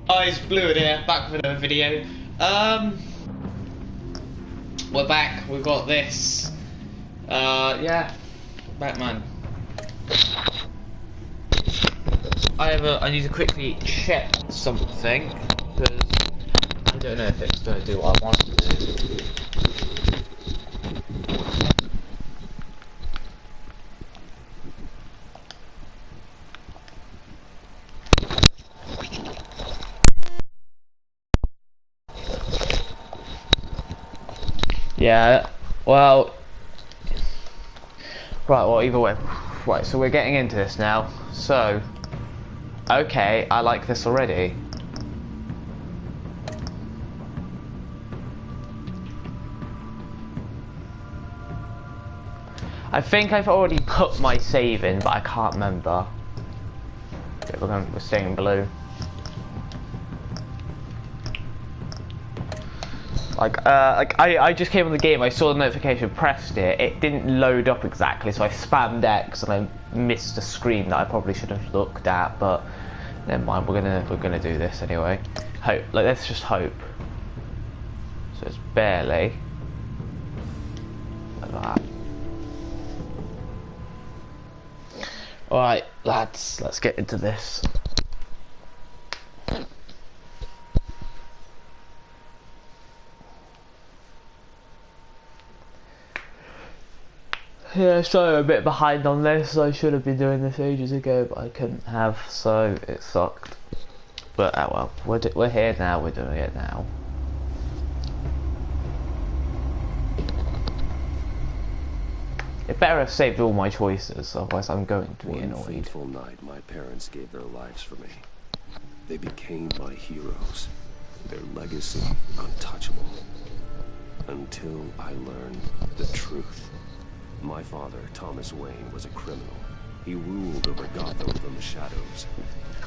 Guys, Blue here, back with another video. We're back. We've got this. Yeah, Batman. I need to quickly check something because I don't know if it's going to do what I want it to do. Yeah, well, right, well, either way. Right, so we're getting into this now. So, okay, I like this already. I think I've already put my save in, but I can't remember. Okay, we're staying in blue. I just came on the game, I saw the notification, pressed it, it didn't load up exactly, so I spammed X and I missed a screen that I probably should have looked at, but never mind, we're gonna do this anyway. Hope, like, let's just hope. So it's barely like that. Alright, lads, let's get into this. Yeah, sorry I'm a bit behind on this. I should have been doing this ages ago, but I couldn't have, so it sucked. But oh well, we're here now. We're doing it now. It better have saved all my choices, otherwise I'm going to be annoyed. One fateful night, my parents gave their lives for me. They became my heroes. Their legacy untouchable. Until I learned the truth. My father, Thomas Wayne, was a criminal. He ruled over Gotham from the shadows.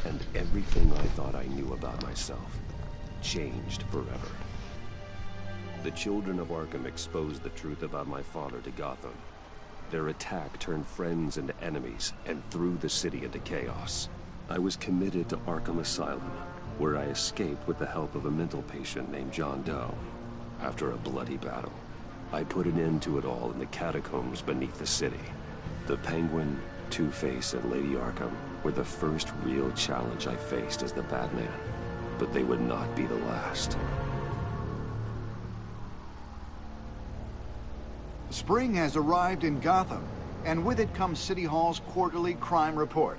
And everything I thought I knew about myself changed forever. The children of Arkham exposed the truth about my father to Gotham. Their attack turned friends into enemies and threw the city into chaos. I was committed to Arkham Asylum, where I escaped with the help of a mental patient named John Doe. After a bloody battle, I put an end to it all in the catacombs beneath the city. The Penguin, Two-Face, and Lady Arkham were the first real challenge I faced as the Batman, but they would not be the last. Spring has arrived in Gotham, and with it comes City Hall's quarterly crime report.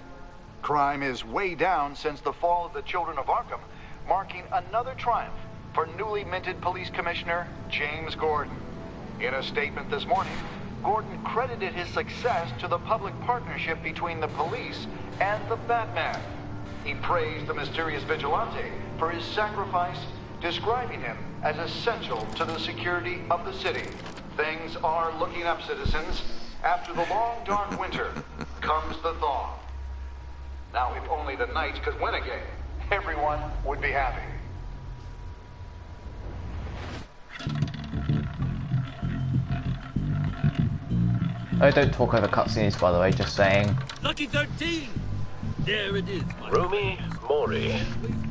Crime is way down since the fall of the Children of Arkham, marking another triumph for newly minted Police Commissioner James Gordon. In a statement this morning, Gordon credited his success to the public partnership between the police and the Batman. He praised the mysterious vigilante for his sacrifice, describing him as essential to the security of the city. Things are looking up, citizens. After the long, dark winter comes the thaw. Now, if only the Knights could win again, everyone would be happy. Oh, don't talk over cutscenes, by the way, just saying. Lucky 13! There it is, my Rumi Mori,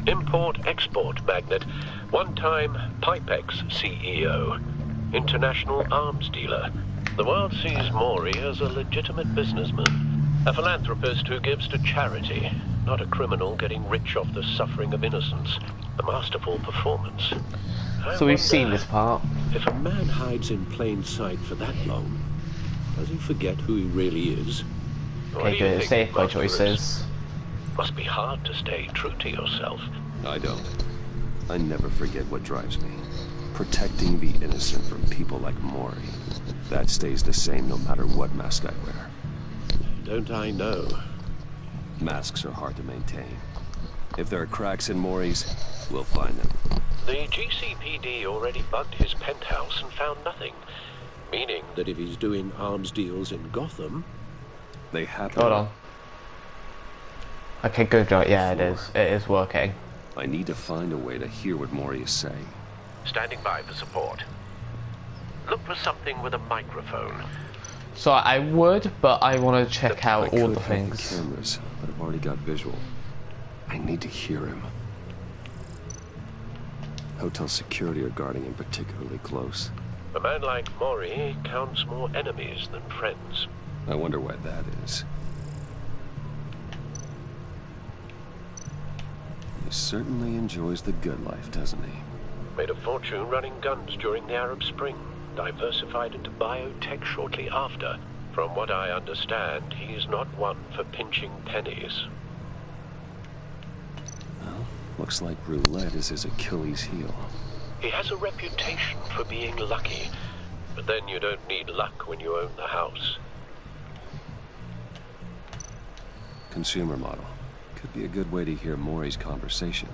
import-export magnate, one-time Pipex CEO, international arms dealer. The world sees Mori as a legitimate businessman, a philanthropist who gives to charity, not a criminal getting rich off the suffering of innocence. A masterful performance. So we've seen this part. If a man hides in plain sight for that long, does he forget who he really is? Okay, good. Safe by choices. Must be hard to stay true to yourself. I don't. I never forget what drives me. Protecting the innocent from people like Mori. That stays the same no matter what mask I wear. Don't I know? Masks are hard to maintain. If there are cracks in Mori's, we'll find them. The GCPD already bugged his penthouse and found nothing. Meaning that if he's doing arms deals in Gotham... They happen. Hold on. Okay, good job. Yeah, it is. It is working. I need to find a way to hear what Mori is saying. Standing by for support. Look for something with a microphone. So I would, but I want to check out all the things. The cameras, but I've already got visual. I need to hear him. Hotel security are guarding him particularly close. A man like Mori counts more enemies than friends. I wonder why that is. He certainly enjoys the good life, doesn't he? Made a fortune running guns during the Arab Spring. Diversified into biotech shortly after. From what I understand, he's not one for pinching pennies. Well, looks like roulette is his Achilles heel. He has a reputation for being lucky, but then you don't need luck when you own the house. Consumer model. Could be a good way to hear Mori's conversation.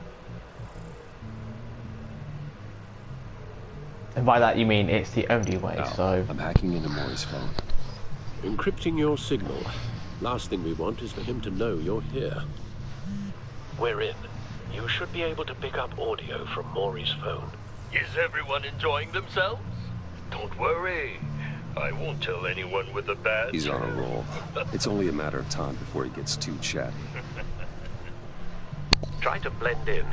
And by that you mean it's the only way, Now, so... I'm hacking into Mori's phone. Encrypting your signal. Last thing we want is for him to know you're here. We're in. You should be able to pick up audio from Mori's phone. Is everyone enjoying themselves? Don't worry. I won't tell anyone with a badge. He's on a roll. It's only a matter of time before he gets too chatty. Try to blend in.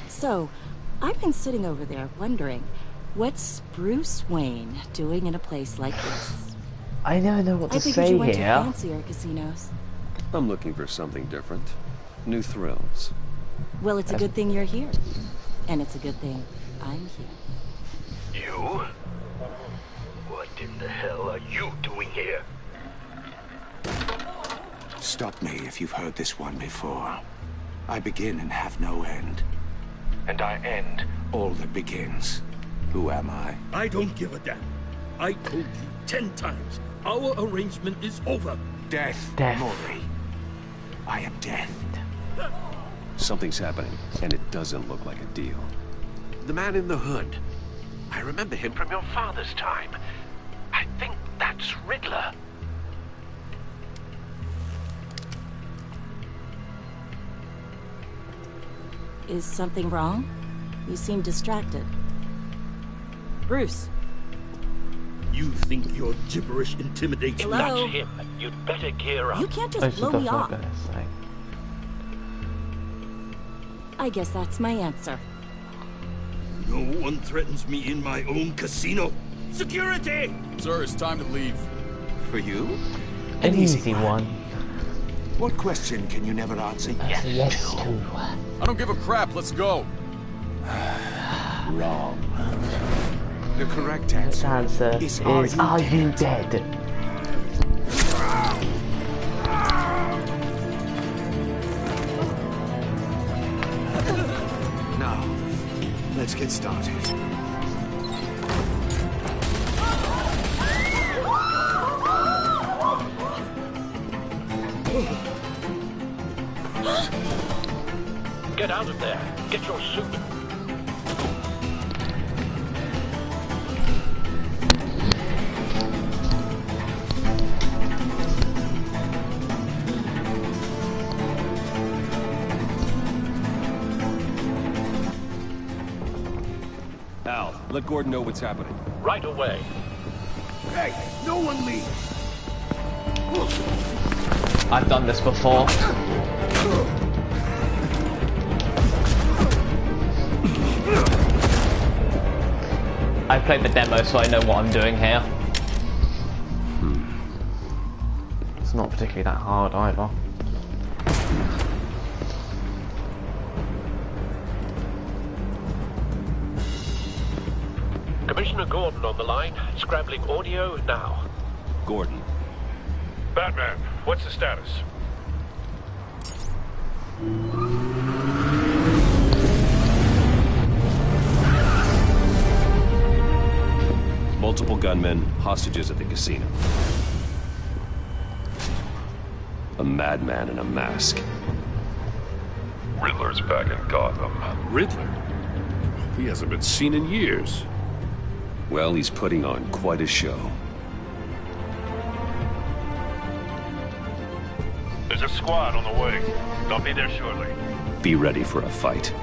So, I've been sitting over there wondering, what's Bruce Wayne doing in a place like this? I never know what to I figured say you went to here. fancier casinos. I'm looking for something different. New thrills. Well, it's a good thing you're here. And it's a good thing I'm here. You? What in the hell are you doing here? Stop me if you've heard this one before. I begin and have no end. And I end all that begins. Who am I? I don't give a damn. I told you 10 times. Our arrangement is over. Death, Death. Mori. I am death. Something's happening, and it doesn't look like a deal. The man in the hood. I remember him from your father's time. I think that's Riddler. Is something wrong? You seem distracted. Bruce. You think your gibberish intimidates me? Hello? That's him. You'd better gear up. You can't Oh, just she blow does me look off. good, so. I guess that's my answer. No one threatens me in my own casino. Security! Sir, it's time to leave. For you? An easy one. What question can you never answer? Yes to. I don't give a crap. Let's go. Wrong. The correct The answer answer is is, are you dead? Now, let's get started. Get out of there. Get your suit. Al, let Gordon know what's happening. Right away. Hey, no one leave! I've done this before. I played the demo, so I know what I'm doing here. It's not particularly that hard either. Commissioner Gordon on the line. Scrambling audio now. Gordon. Batman, what's the status? Multiple gunmen, hostages at the casino. A madman in a mask. Riddler's back in Gotham. Riddler? He hasn't been seen in years. Well, he's putting on quite a show. There's a squad on the way. They'll be there shortly. Be ready for a fight.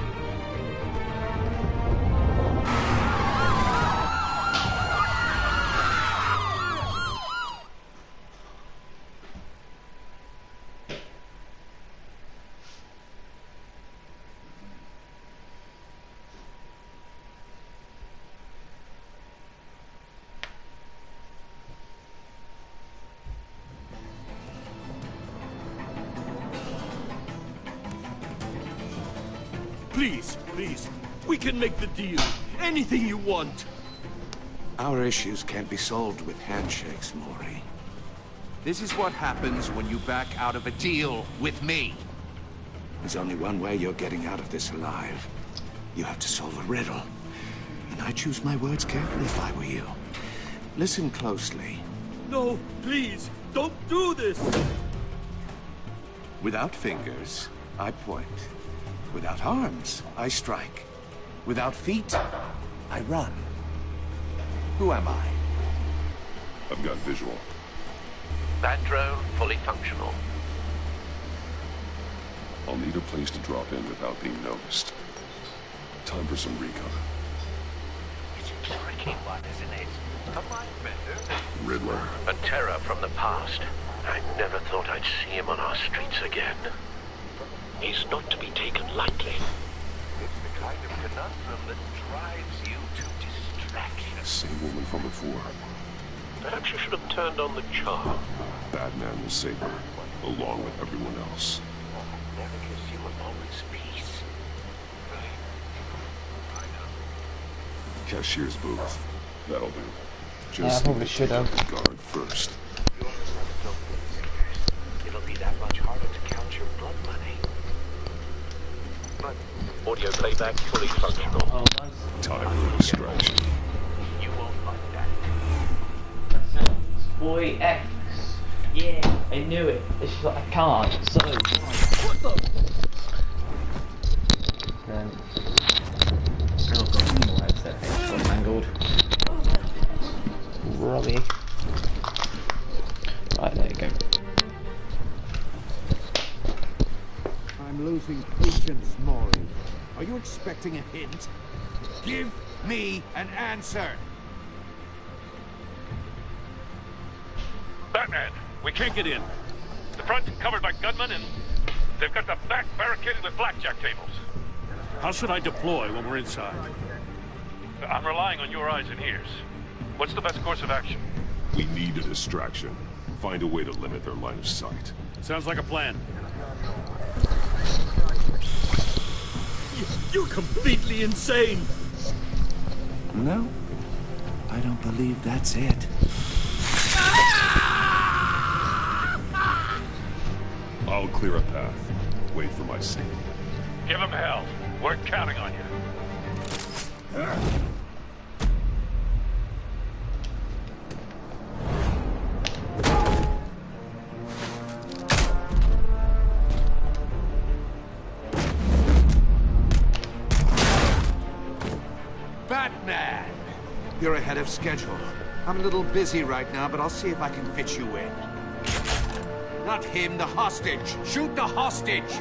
Please, please. We can make the deal. Anything you want. Our issues can't be solved with handshakes, Maury. This is what happens when you back out of a deal with me. There's only one way you're getting out of this alive. You have to solve a riddle. And I choose my words carefully if I were you. Listen closely. No, please, don't do this. Without fingers, I point. Without arms, I strike. Without feet, I run. Who am I? I've got visual. That drone fully functional. I'll need a place to drop in without being noticed. Time for some recon. It's a tricky one, isn't it? A mind bender. Riddler. A terror from the past. I never thought I'd see him on our streets again. He's not to be taken lightly. It's the kind of conundrum that drives you to distraction. Same woman from before. Perhaps you should have turned on the charm. Batman will save her, along with everyone else. Never gives you a moment's peace. I know. Cashier's booth. That'll do. Yeah, I probably should have. The guard first. It'll be that much harder to count your blood money. But audio playback fully functional. Oh, nice. Time for distraction. You won't like that. Boy X. Yeah, I knew it. It's just like I can't. So. What the? Then. Oh god, more headset. It's all mangled. Robbie. Right, there you go. I'm losing patience, Maury. Are you expecting a hint? Give me an answer! Batman, we can't get in. The front covered by gunmen, and they've got the back barricaded with blackjack tables. How should I deploy when we're inside? I'm relying on your eyes and ears. What's the best course of action? We need a distraction. Find a way to limit their line of sight. Sounds like a plan. You're completely insane! No, I don't believe that's it. I'll clear a path. Wait for my signal. Give him hell. We're counting on you. Batman! You're ahead of schedule. I'm a little busy right now, but I'll see if I can fit you in. Not him, the hostage! Shoot the hostage!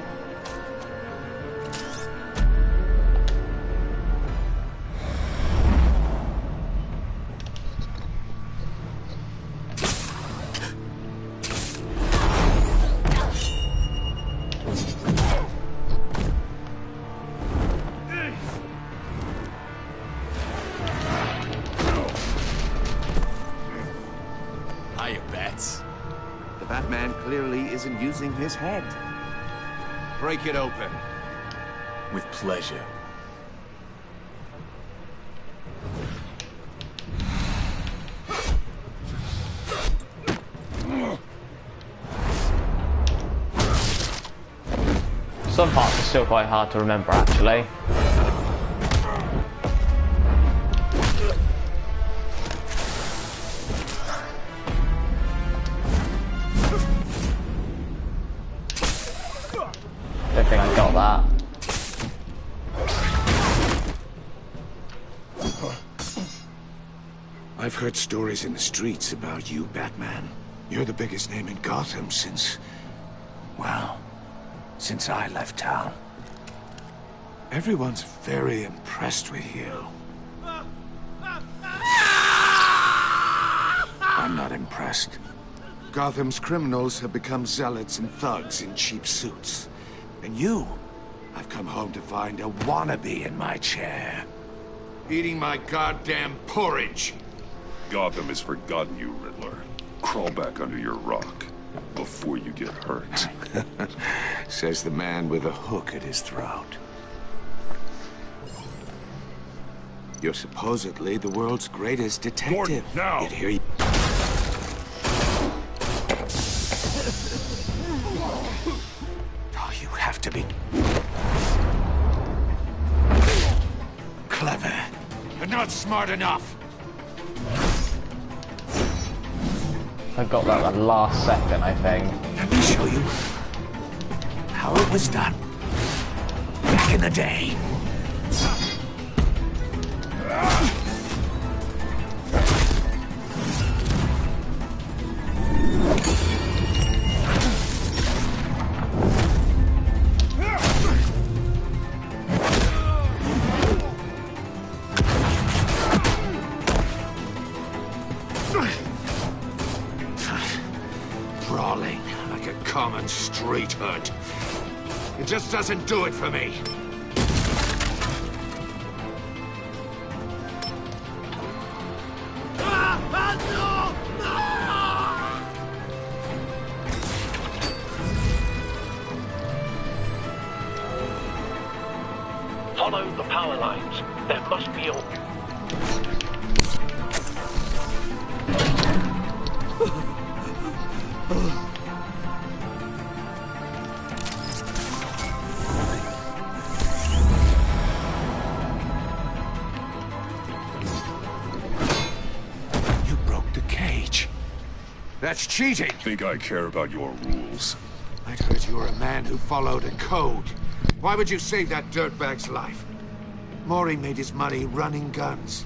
Hiya, Bats. The Batman clearly isn't using his head. Break it open. With pleasure. Some parts are still quite hard to remember, actually. Don't think I got that. I've heard stories in the streets about you, Batman. You're the biggest name in Gotham since... well, since I left town. Everyone's very impressed with you. I'm not impressed. Gotham's criminals have become zealots and thugs in cheap suits. And you, I've come home to find a wannabe in my chair. Eating my goddamn porridge! Gotham has forgotten you, Riddler. Crawl back under your rock before you get hurt. Says the man with a hook at his throat. You're supposedly the world's greatest detective. Gordon, now! Yet here you... Oh, you have to be... clever, but not smart enough. I got that at the last second, I think. Let me show you how it was done back in the day. Brawling like a common street hood. It just doesn't do it for me. Follow the power lines. There must be a... You broke the cage. That's cheating. Think I care about your rules? I'd heard you were a man who followed a code. Why would you save that dirtbag's life? Maury made his money running guns.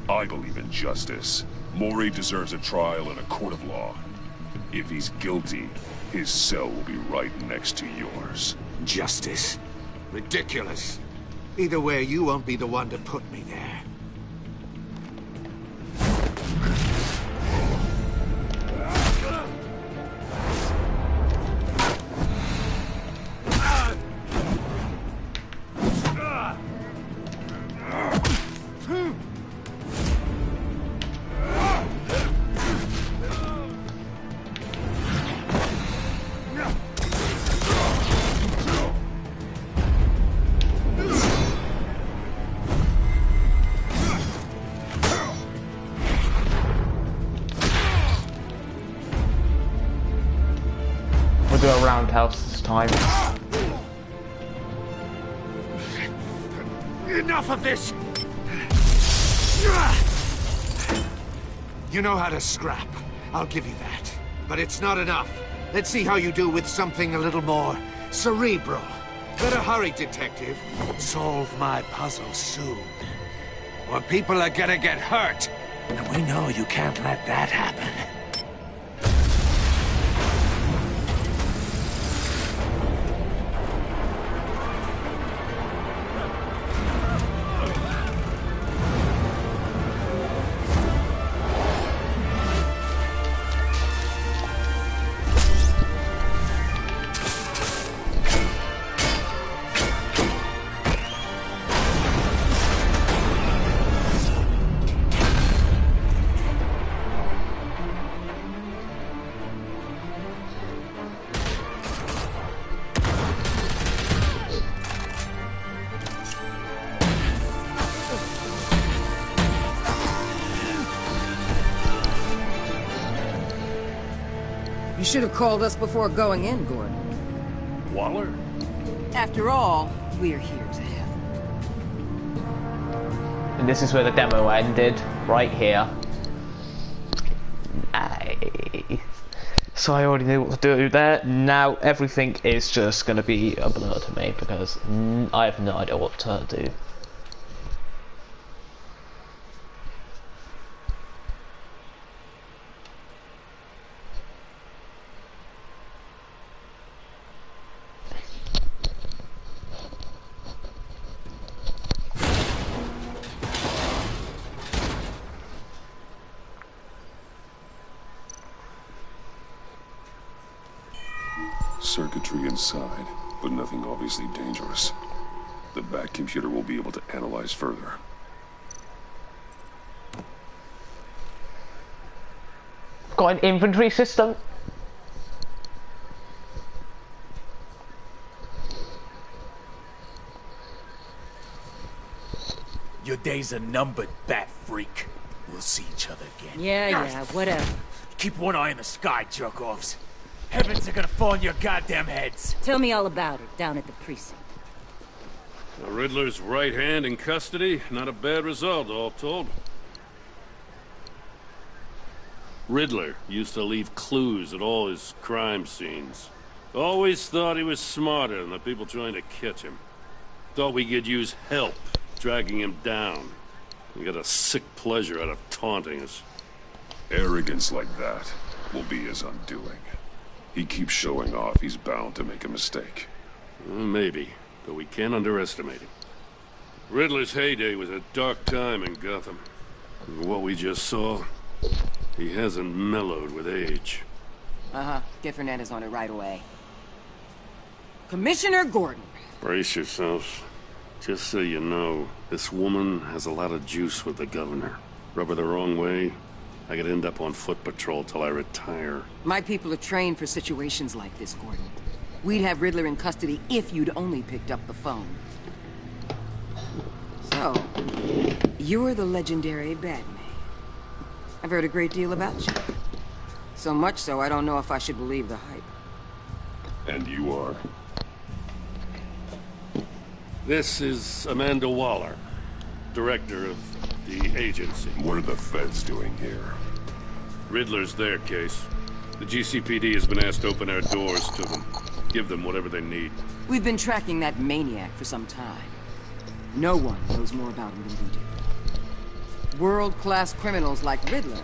I believe in justice. Maury deserves a trial in a court of law. If he's guilty, his cell will be right next to yours. Justice? Ridiculous. Either way, you won't be the one to put me there. We'll do a roundhouse this time. Enough of this! You know how to scrap. I'll give you that. But it's not enough. Let's see how you do with something a little more cerebral. Better hurry, detective. Solve my puzzle soon. Or people are gonna get hurt. And we know you can't let that happen. You should have called us before going in, Gordon. Waller? After all, we're here to help. And this is where the demo ended, right here. So I already knew what to do there. Now everything is just going to be a blur to me because I have no idea what to do. Circuitry inside, but nothing obviously dangerous. The back computer will be able to analyze further. Got an inventory system. Your days are numbered, bat freak. We'll see each other again. Yeah, whatever. Keep one eye in the sky, jerk-offs. Heavens are gonna fall on your goddamn heads. Tell me all about it down at the precinct. The Riddler's right hand in custody. Not a bad result, all told. Riddler used to leave clues at all his crime scenes. Always thought he was smarter than the people trying to catch him. Thought we could use help dragging him down. He got a sick pleasure out of taunting us. Arrogance like that will be his undoing. He keeps showing off he's bound to make a mistake. Maybe, but we can't underestimate him. Riddler's heyday was a dark time in Gotham. And what we just saw, he hasn't mellowed with age. Uh-huh. Get Fernandez on it right away. Commissioner Gordon. Brace yourselves. Just so you know, this woman has a lot of juice with the governor. Rub her the wrong way, I could end up on foot patrol till I retire. My people are trained for situations like this, Gordon. We'd have Riddler in custody if you'd only picked up the phone. So, you're the legendary Batman. I've heard a great deal about you. So much so, I don't know if I should believe the hype. And you are? This is Amanda Waller, director of the agency. What are the feds doing here? Riddler's their case. The GCPD has been asked to open our doors to them. Give them whatever they need. We've been tracking that maniac for some time. No one knows more about him than we do. World-class criminals like Riddler.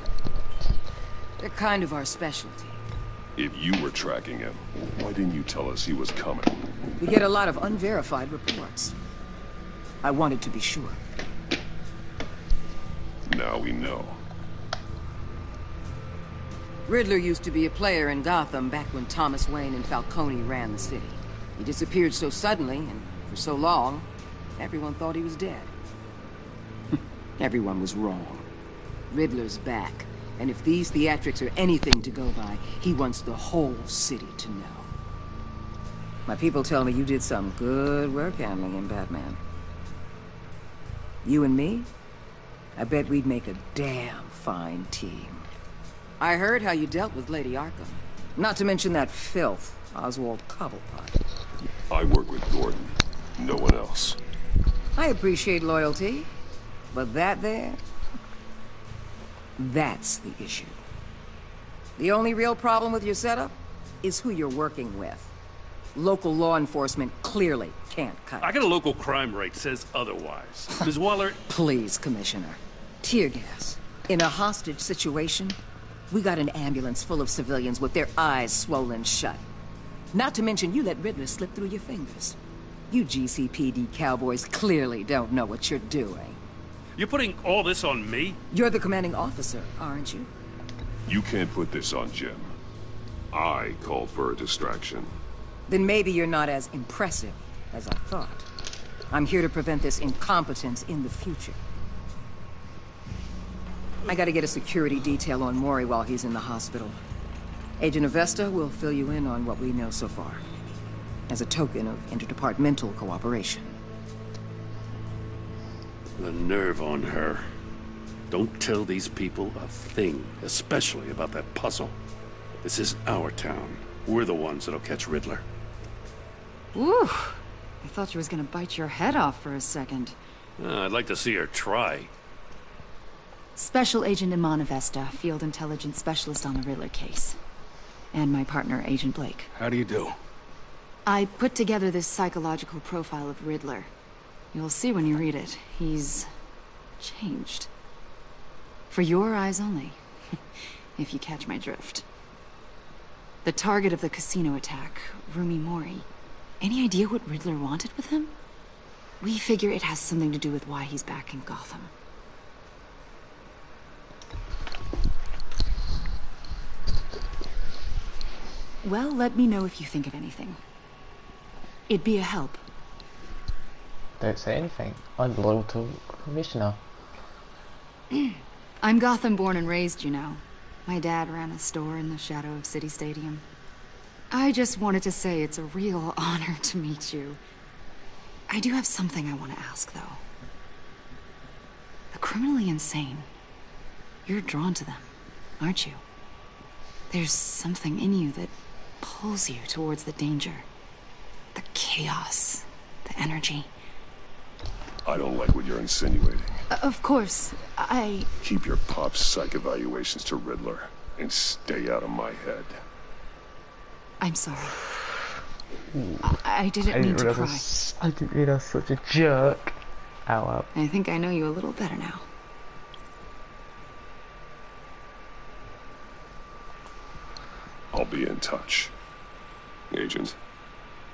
They're kind of our specialty. If you were tracking him, why didn't you tell us he was coming? We get a lot of unverified reports. I wanted to be sure. Now we know. Riddler used to be a player in Gotham back when Thomas Wayne and Falcone ran the city. He disappeared so suddenly, and for so long, everyone thought he was dead. Everyone was wrong. Riddler's back, and if these theatrics are anything to go by, he wants the whole city to know. My people tell me you did some good work handling him, Batman. You and me? I bet we'd make a damn fine team. I heard how you dealt with Lady Arkham. Not to mention that filth, Oswald Cobblepot. I work with Gordon. No one else. I appreciate loyalty, but that there... that's the issue. The only real problem with your setup is who you're working with. Local law enforcement clearly can't cut it. I got a local crime rate says otherwise. Ms. Waller... Please, Commissioner. Tear gas. In a hostage situation, we got an ambulance full of civilians with their eyes swollen shut. Not to mention you let Riddler slip through your fingers. You GCPD cowboys clearly don't know what you're doing. You're putting all this on me? You're the commanding officer, aren't you? You can't put this on Jim. I called for a distraction. Then maybe you're not as impressive as I thought. I'm here to prevent this incompetence in the future. I gotta get a security detail on Mori while he's in the hospital. Agent Avesta will fill you in on what we know so far, as a token of interdepartmental cooperation. The nerve on her. Don't tell these people a thing, especially about that puzzle. This is our town. We're the ones that'll catch Riddler. Ooh, I thought you was gonna bite your head off for a second. I'd like to see her try. Special Agent Imma Avesta, Field Intelligence Specialist on the Riddler case. And my partner, Agent Blake. How do you do? I put together this psychological profile of Riddler. You'll see when you read it. He's... changed. For your eyes only. If you catch my drift. The target of the casino attack, Rumi Mori. Any idea what Riddler wanted with him? We figure it has something to do with why he's back in Gotham. Well, let me know if you think of anything. It'd be a help. Don't say anything. I'm loyal to Commissioner. I'm Gotham born and raised, you know. My dad ran a store in the shadow of City Stadium. I just wanted to say it's a real honor to meet you. I do have something I want to ask, though. criminally insane. You're drawn to them, aren't you? There's something in you that pulls you towards the danger. The chaos, the energy. I don't like what you're insinuating. Of course, Keep your pop psych evaluations to Riddler, and stay out of my head. I'm sorry. I didn't mean to cry. I didn't realize such a jerk. Ow, ow. I think I know you a little better now. I'll be in touch. Agent.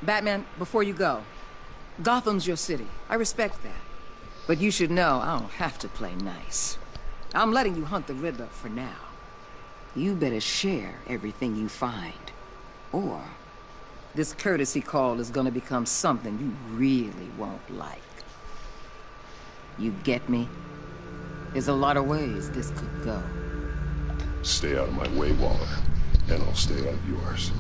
Batman, before you go, Gotham's your city. I respect that. But you should know I don't have to play nice. I'm letting you hunt the Riddler for now. You better share everything you find. Or this courtesy call is gonna become something you really won't like. You get me? There's a lot of ways this could go. Stay out of my way, Waller. And I'll stay out of yours.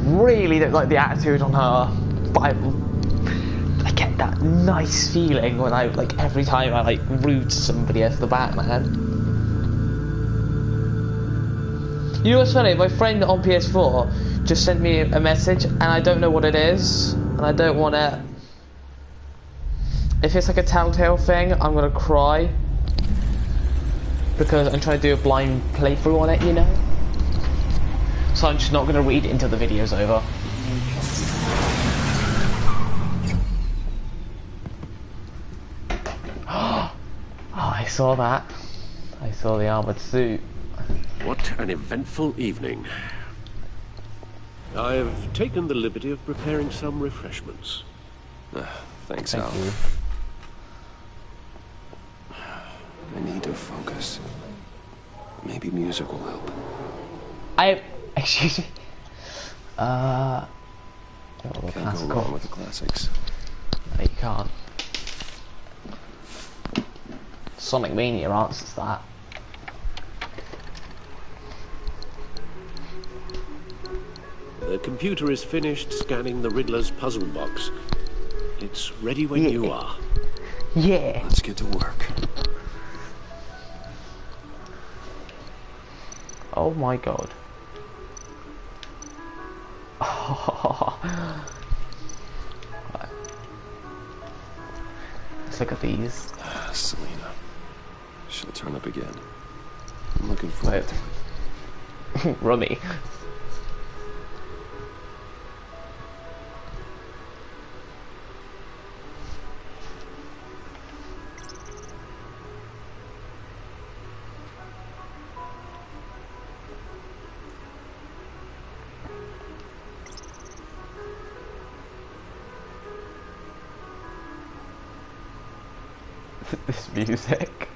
Really don't like the attitude on her, but I get that nice feeling when I, like, every time I, like, root somebody as the Batman. You know what's funny? My friend on PS4 just sent me a message, and I don't know what it is, and I don't want to... If it's like a Telltale thing, I'm gonna cry. Because I'm trying to do a blind playthrough on it, you know? So I'm just not gonna read it until the video's over. Oh, I saw that. I saw the armored suit. What an eventful evening. I've taken the liberty of preparing some refreshments. Thanks, Thank Al. you. I need to focus. Maybe music will help. Excuse me. Can't go wrong with the classics. No, you can't. Sonic Mania answers that. The computer is finished scanning the Riddler's puzzle box. It's ready when you are. Yeah. Let's get to work. Oh my god. Right. Let's look at these. Selena. She'll turn up again. I'm looking forward to it. Rummy. This music.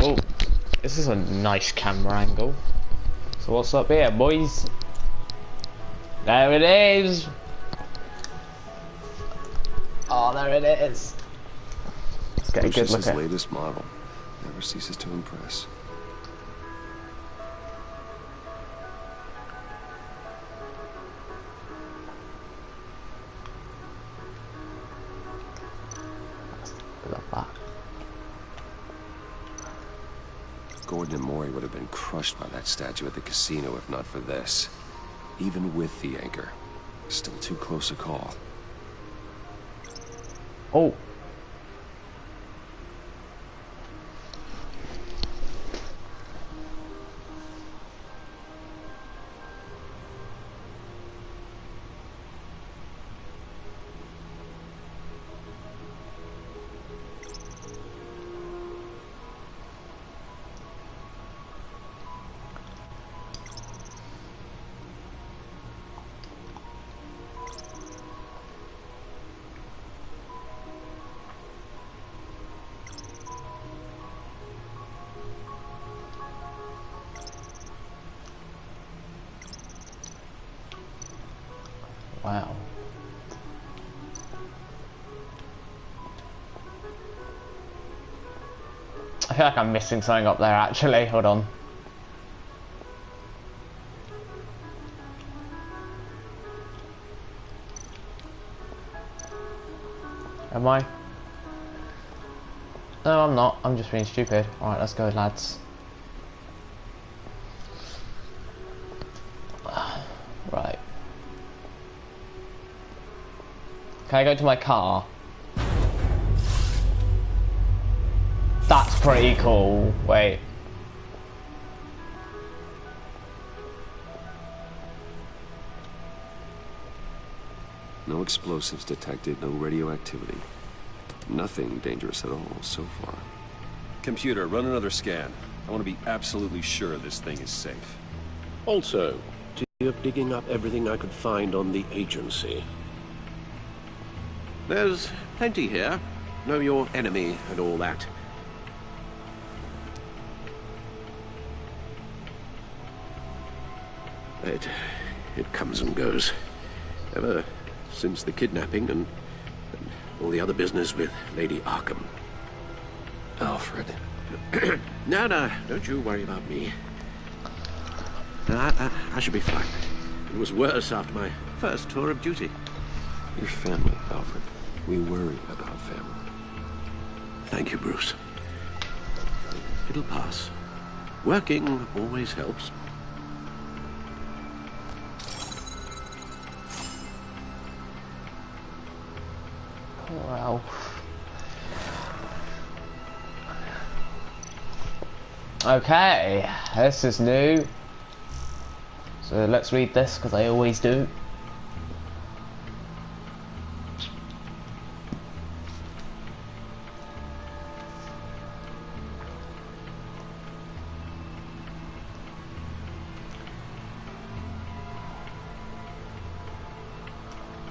Oh, this is a nice camera angle. So what's up here, boys? There it is! Oh, there it is! Let's get a good look at it. Latest model. Never ceases to impress. Love that. Gordon and Maury would have been crushed by that statue at the casino if not for this. Even with the anchor, still too close a call. Oh. Wow. I feel like I'm missing something up there actually, hold on. Am I? No, I'm not. I'm just being stupid. Alright, let's go, lads. Right. Can I go to my car? That's pretty cool. Wait. No explosives detected, no radioactivity. Nothing dangerous at all so far. Computer, run another scan. I want to be absolutely sure this thing is safe. Also, of digging up everything I could find on the agency. There's plenty here. Know your enemy and all that. It comes and goes. Ever since the kidnapping and all the other business with Lady Arkham. Alfred. No, don't you worry about me. I should be fine. It was worse after my first tour of duty. Your family, Alfred. We worry about family. Thank you, Bruce. It'll pass. Working always helps. Wow. Okay, this is new. So let's read this, because I always do.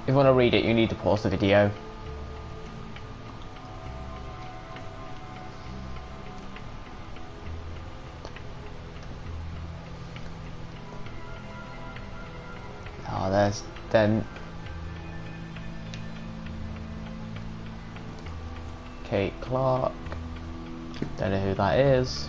If you want to read it, you need to pause the video. Oh, there's then Kate Clark. Don't know who that is.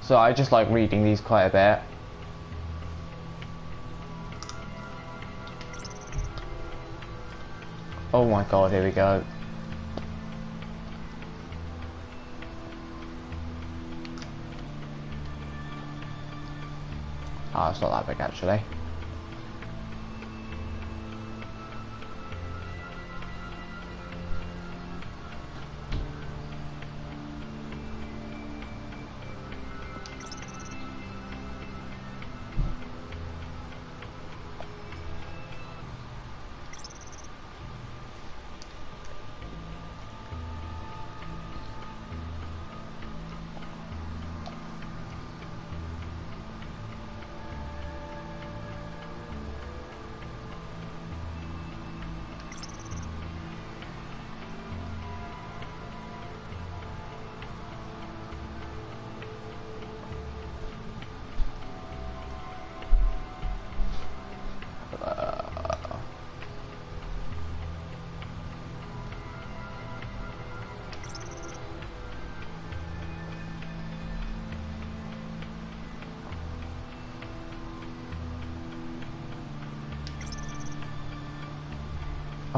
So I just like reading these quite a bit. Oh my god, here we go. Oh, it's not that big actually.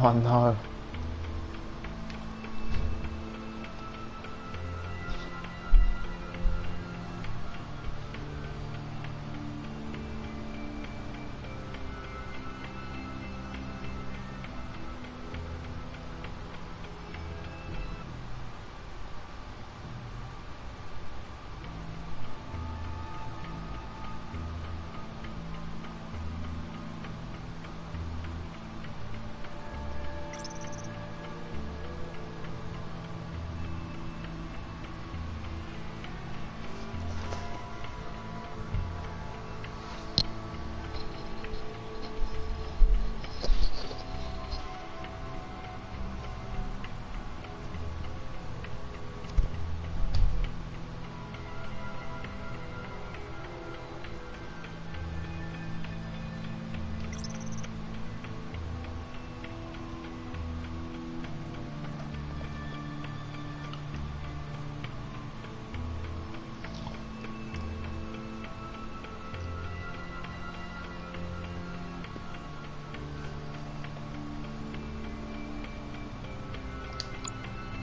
Oh no.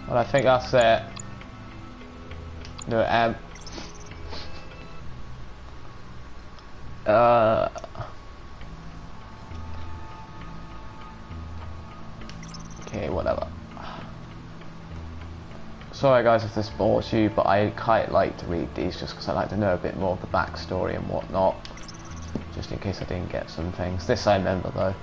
Well, I think that's it. No, okay, whatever. Sorry guys if this bores you, but I quite like to read these just because I like to know a bit more of the backstory and whatnot. Just in case I didn't get some things. This I remember though.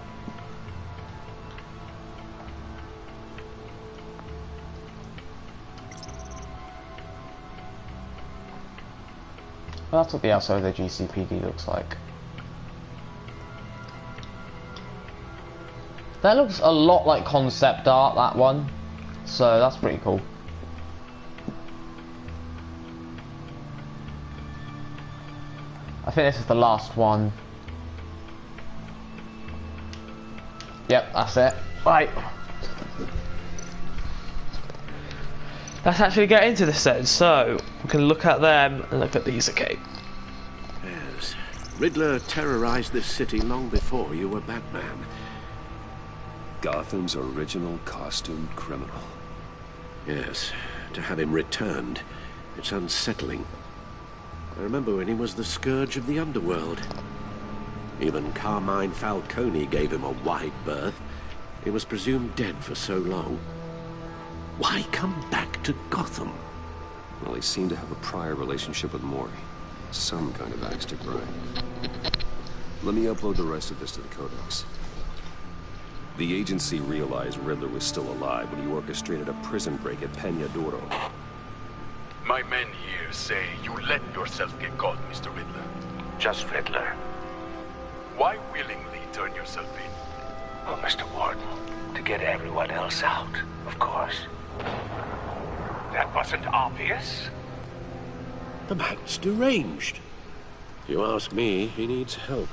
Well, that's what the outside of the GCPD looks like. That looks a lot like concept art, that one. So that's pretty cool. I think this is the last one. Yep, that's it. Right. Let's actually get into this then. So, we can look at them and look at these, okay. Yes. Riddler terrorized this city long before you were Batman. Gotham's original costumed criminal. Yes. To have him returned, it's unsettling. I remember when he was the scourge of the underworld. Even Carmine Falcone gave him a wide berth. He was presumed dead for so long. Why come back to Gotham? Well, he seemed to have a prior relationship with Mori. Some kind of axe to grind. Let me upload the rest of this to the Codex. The agency realized Riddler was still alive when he orchestrated a prison break at Peñadoro. My men here say you let yourself get caught, Mr. Riddler. Just Riddler. Why willingly turn yourself in? Oh, Mr. Warden, to get everyone else out, of course. That wasn't obvious. The man's deranged. If you ask me, he needs help.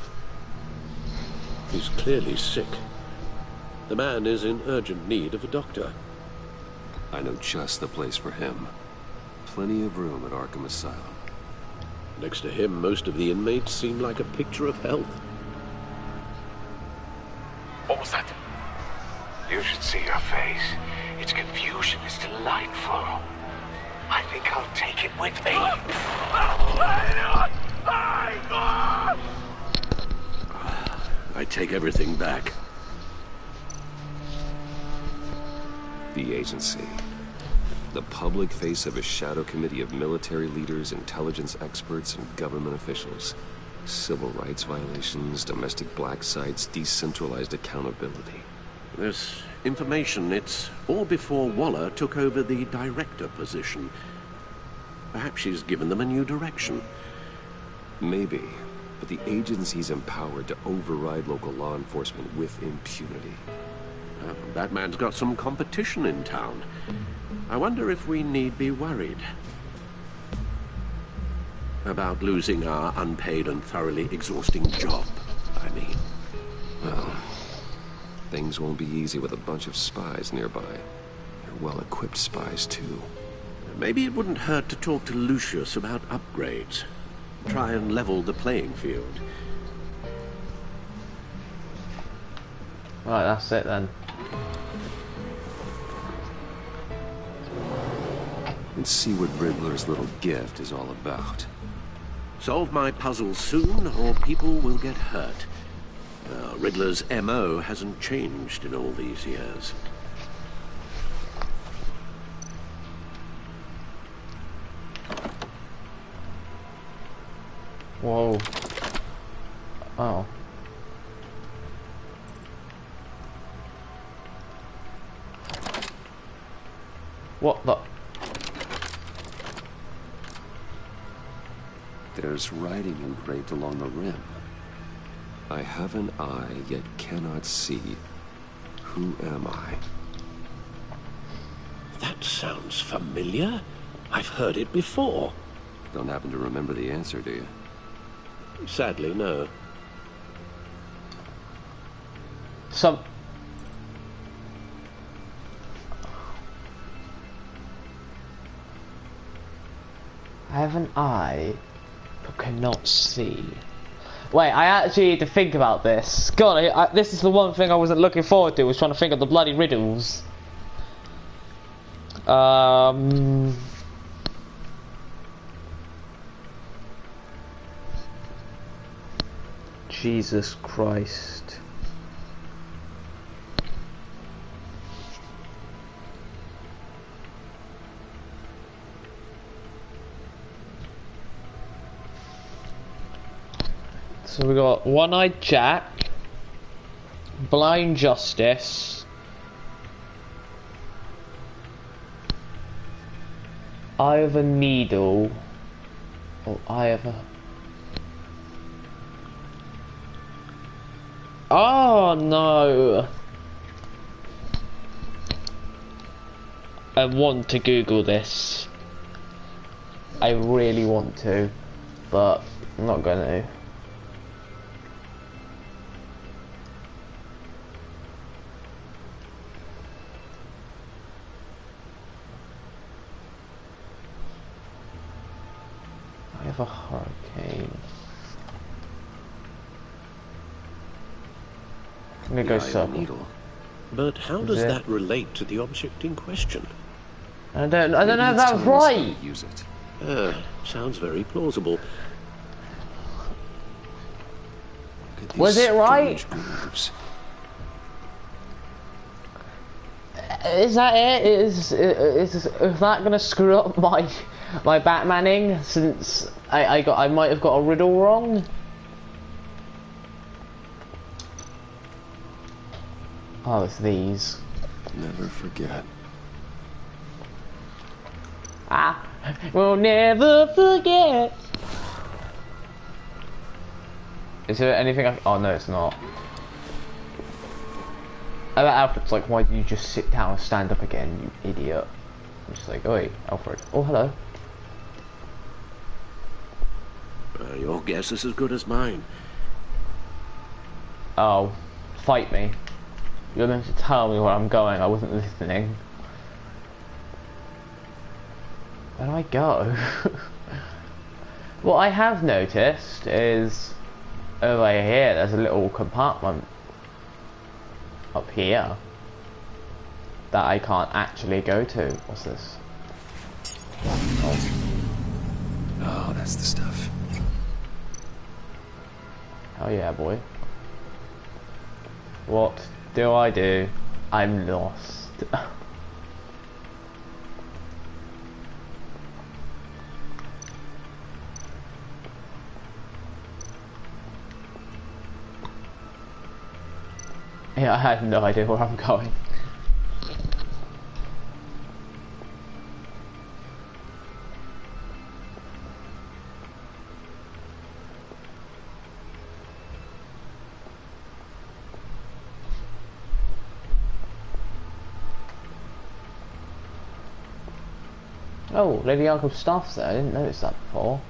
He's clearly sick. The man is in urgent need of a doctor. I know just the place for him. Plenty of room at Arkham Asylum. Next to him, most of the inmates seem like a picture of health. What was that? You should see your face. Its confusion is delightful. I think I'll take it with me. I take everything back. The agency. The public face of a shadow committee of military leaders, intelligence experts, and government officials. Civil rights violations, domestic black sites, decentralized accountability. This information, it's all before Waller took over the director position. Perhaps she's given them a new direction. Maybe, but the agency's empowered to override local law enforcement with impunity. Batman's got some competition in town. I wonder if we need be worried about losing our unpaid and thoroughly exhausting job, I mean. Well, things won't be easy with a bunch of spies nearby. They're well-equipped spies, too. Maybe it wouldn't hurt to talk to Lucius about upgrades. Try and level the playing field. Right, that's it then. and see what Riddler's little gift is all about. Solve my puzzle soon, or people will get hurt. Riddler's MO hasn't changed in all these years. Whoa. Oh. What the? There's writing engraved along the rim. I have an eye, yet cannot see. Who am I? That sounds familiar. I've heard it before. Don't happen to remember the answer, do you? Sadly, no. I have an eye, but cannot see. Wait, I actually need to think about this. God, this is the one thing I wasn't looking forward to, was trying to think of the bloody riddles. Jesus Christ. So we got One-Eyed Jack, Blind Justice, Eye of a Needle, or Eye of a... Oh no! I want to Google this. I really want to, but I'm not gonna. I have a hurricane. I'm gonna go circle. But how does that relate to the object in question? I don't know if that's right. Use it. Sounds very plausible. Was it right? Is that it? Is that gonna screw up my Batmaning? Since I might have got a riddle wrong. Oh, it's these. Never forget. I will never forget. Is there anything oh no, it's not. That Alfred's like, why did you just sit down and stand up again, you idiot? I'm just like, oi, Alfred. Oh, hello. Your guess is as good as mine. Oh, fight me. You're going to tell me where I'm going. I wasn't listening. Where do I go? What I have noticed is over here there's a little compartment up here that I can't actually go to. What's this? Oh, that's the stuff. Oh yeah, boy. What do I do? I'm lost. Yeah, I have no idea where I'm going. Oh, Lady Arkham's staff's there. I didn't notice that before.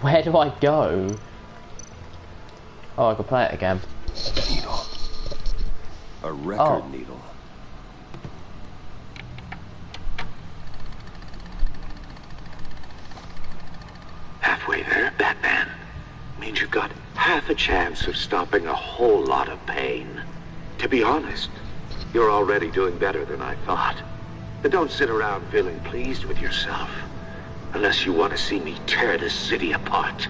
Where do I go? Oh, I can play it again. Needle. A record needle. Halfway there, Batman. Means you've got half a chance of stopping a whole lot of pain. To be honest, you're already doing better than I thought. But don't sit around feeling pleased with yourself, unless you want to see me tear this city apart.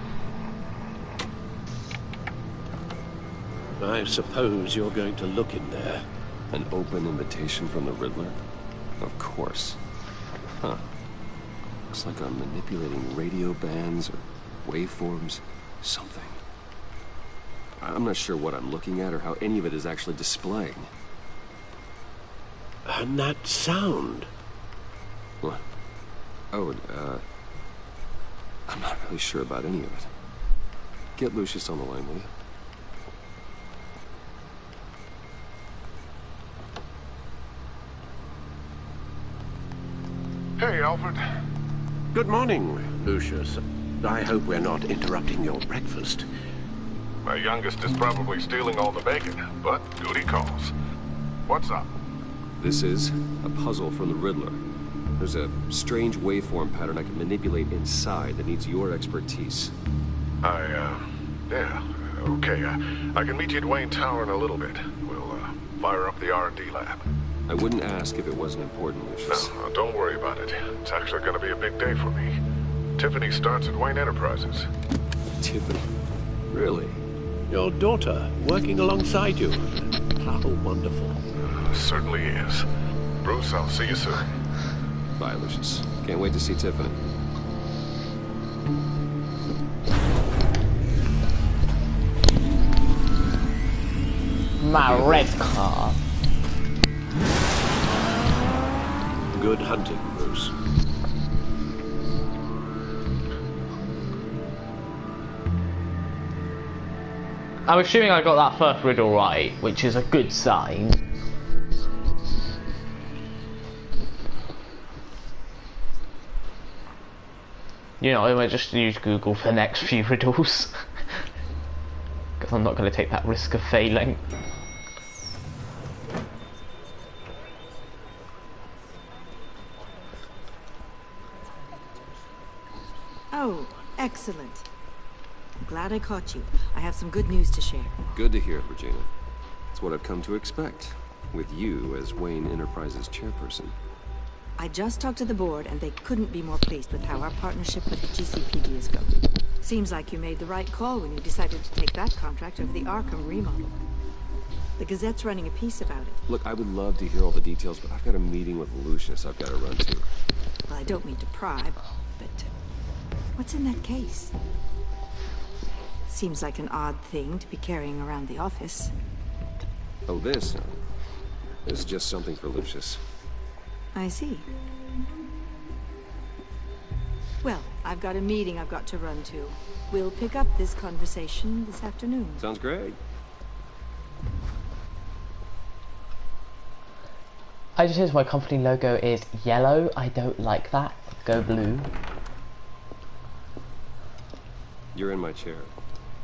I suppose you're going to look in there. An open invitation from the Riddler? Of course. Huh. Looks like I'm manipulating radio bands or waveforms. Something. I'm not sure what I'm looking at or how any of it is actually displaying. And that sound. What? Oh, I'm not really sure about any of it. Get Lucius on the line, will you? Hey, Alfred. Good morning, Lucius. I hope we're not interrupting your breakfast. My youngest is probably stealing all the bacon, but duty calls. What's up? This is a puzzle from the Riddler. There's a strange waveform pattern I can manipulate inside that needs your expertise. Yeah, okay. I can meet you at Wayne Tower in a little bit. We'll, fire up the R&D lab. I wouldn't ask if it wasn't important, Lucius. No, don't worry about it. It's actually gonna be a big day for me. Tiffany starts at Wayne Enterprises. Tiffany? Really? Your daughter, working alongside you. How wonderful. Certainly is. Bruce, I'll see you soon. Bye, Lucius. Can't wait to see Tiffany. My red car. Good hunting, Bruce. I'm assuming I got that first riddle right, which is a good sign. You know, I might just use Google for the next few riddles. Because I'm not going to take that risk of failing. Oh, excellent. I'm glad I caught you. I have some good news to share. Good to hear, Regina. It's what I've come to expect, with you as Wayne Enterprises chairperson. I just talked to the board, and they couldn't be more pleased with how our partnership with the GCPD is going. Seems like you made the right call when you decided to take that contract over the Arkham remodel. The Gazette's running a piece about it. Look, I would love to hear all the details, but I've got a meeting with Lucius I've got to run to. Well, I don't mean to pry, but what's in that case? Seems like an odd thing to be carrying around the office. Oh, this? This is just something for Lucius. I see. Well, I've got a meeting I've got to run to. We'll pick up this conversation this afternoon. Sounds great. I just noticed my company logo is yellow. I don't like that. Go blue. You're in my chair.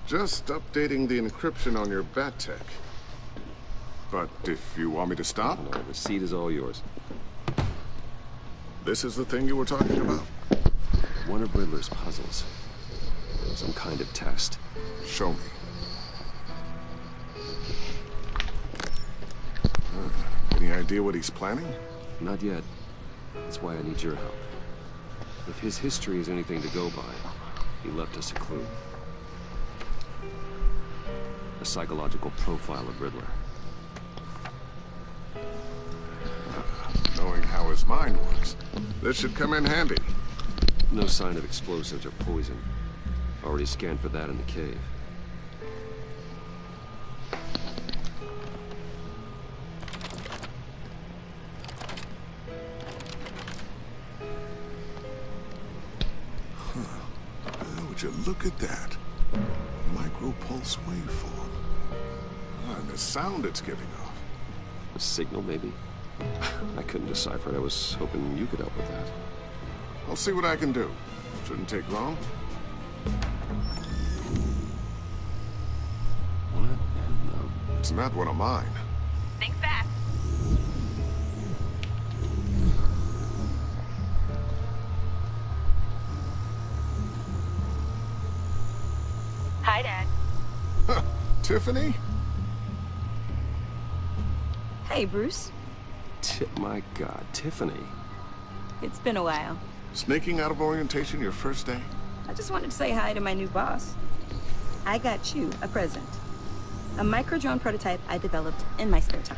Just updating the encryption on your bat tech. But if you want me to stop? No, the seat is all yours. This is the thing you were talking about? One of Riddler's puzzles. Some kind of test. Show me. Any idea what he's planning? Not yet. That's why I need your help. If his history is anything to go by, he left us a clue. A psychological profile of Riddler. Knowing how his mind works, this should come in handy. No sign of explosives or poison. Already scanned for that in the cave. Would you look at that? Micropulse waveform. And the sound it's giving off. A signal, maybe? I couldn't decipher it. I was hoping you could help with that. I'll see what I can do. Shouldn't take long. What? No. It's not one of mine. Think fast. Hi, Dad. Tiffany? Hey, Bruce. My God, Tiffany. It's been a while. Sneaking out of orientation your first day? I just wanted to say hi to my new boss. I got you a present. A micro-drone prototype I developed in my spare time.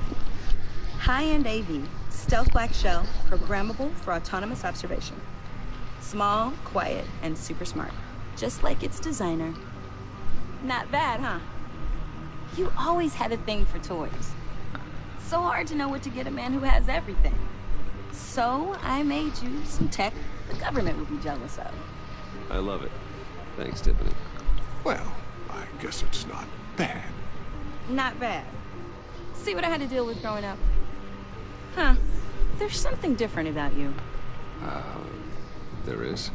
High-end AV, stealth black shell, programmable for autonomous observation. Small, quiet, and super smart. Just like its designer. Not bad, huh? You always had a thing for toys. So hard to know what to get a man who has everything. So I made you some tech the government would be jealous of. I love it. Thanks, Tiffany. Well, I guess it's not bad. Not bad. See what I had to deal with growing up? Huh. There's something different about you. There is?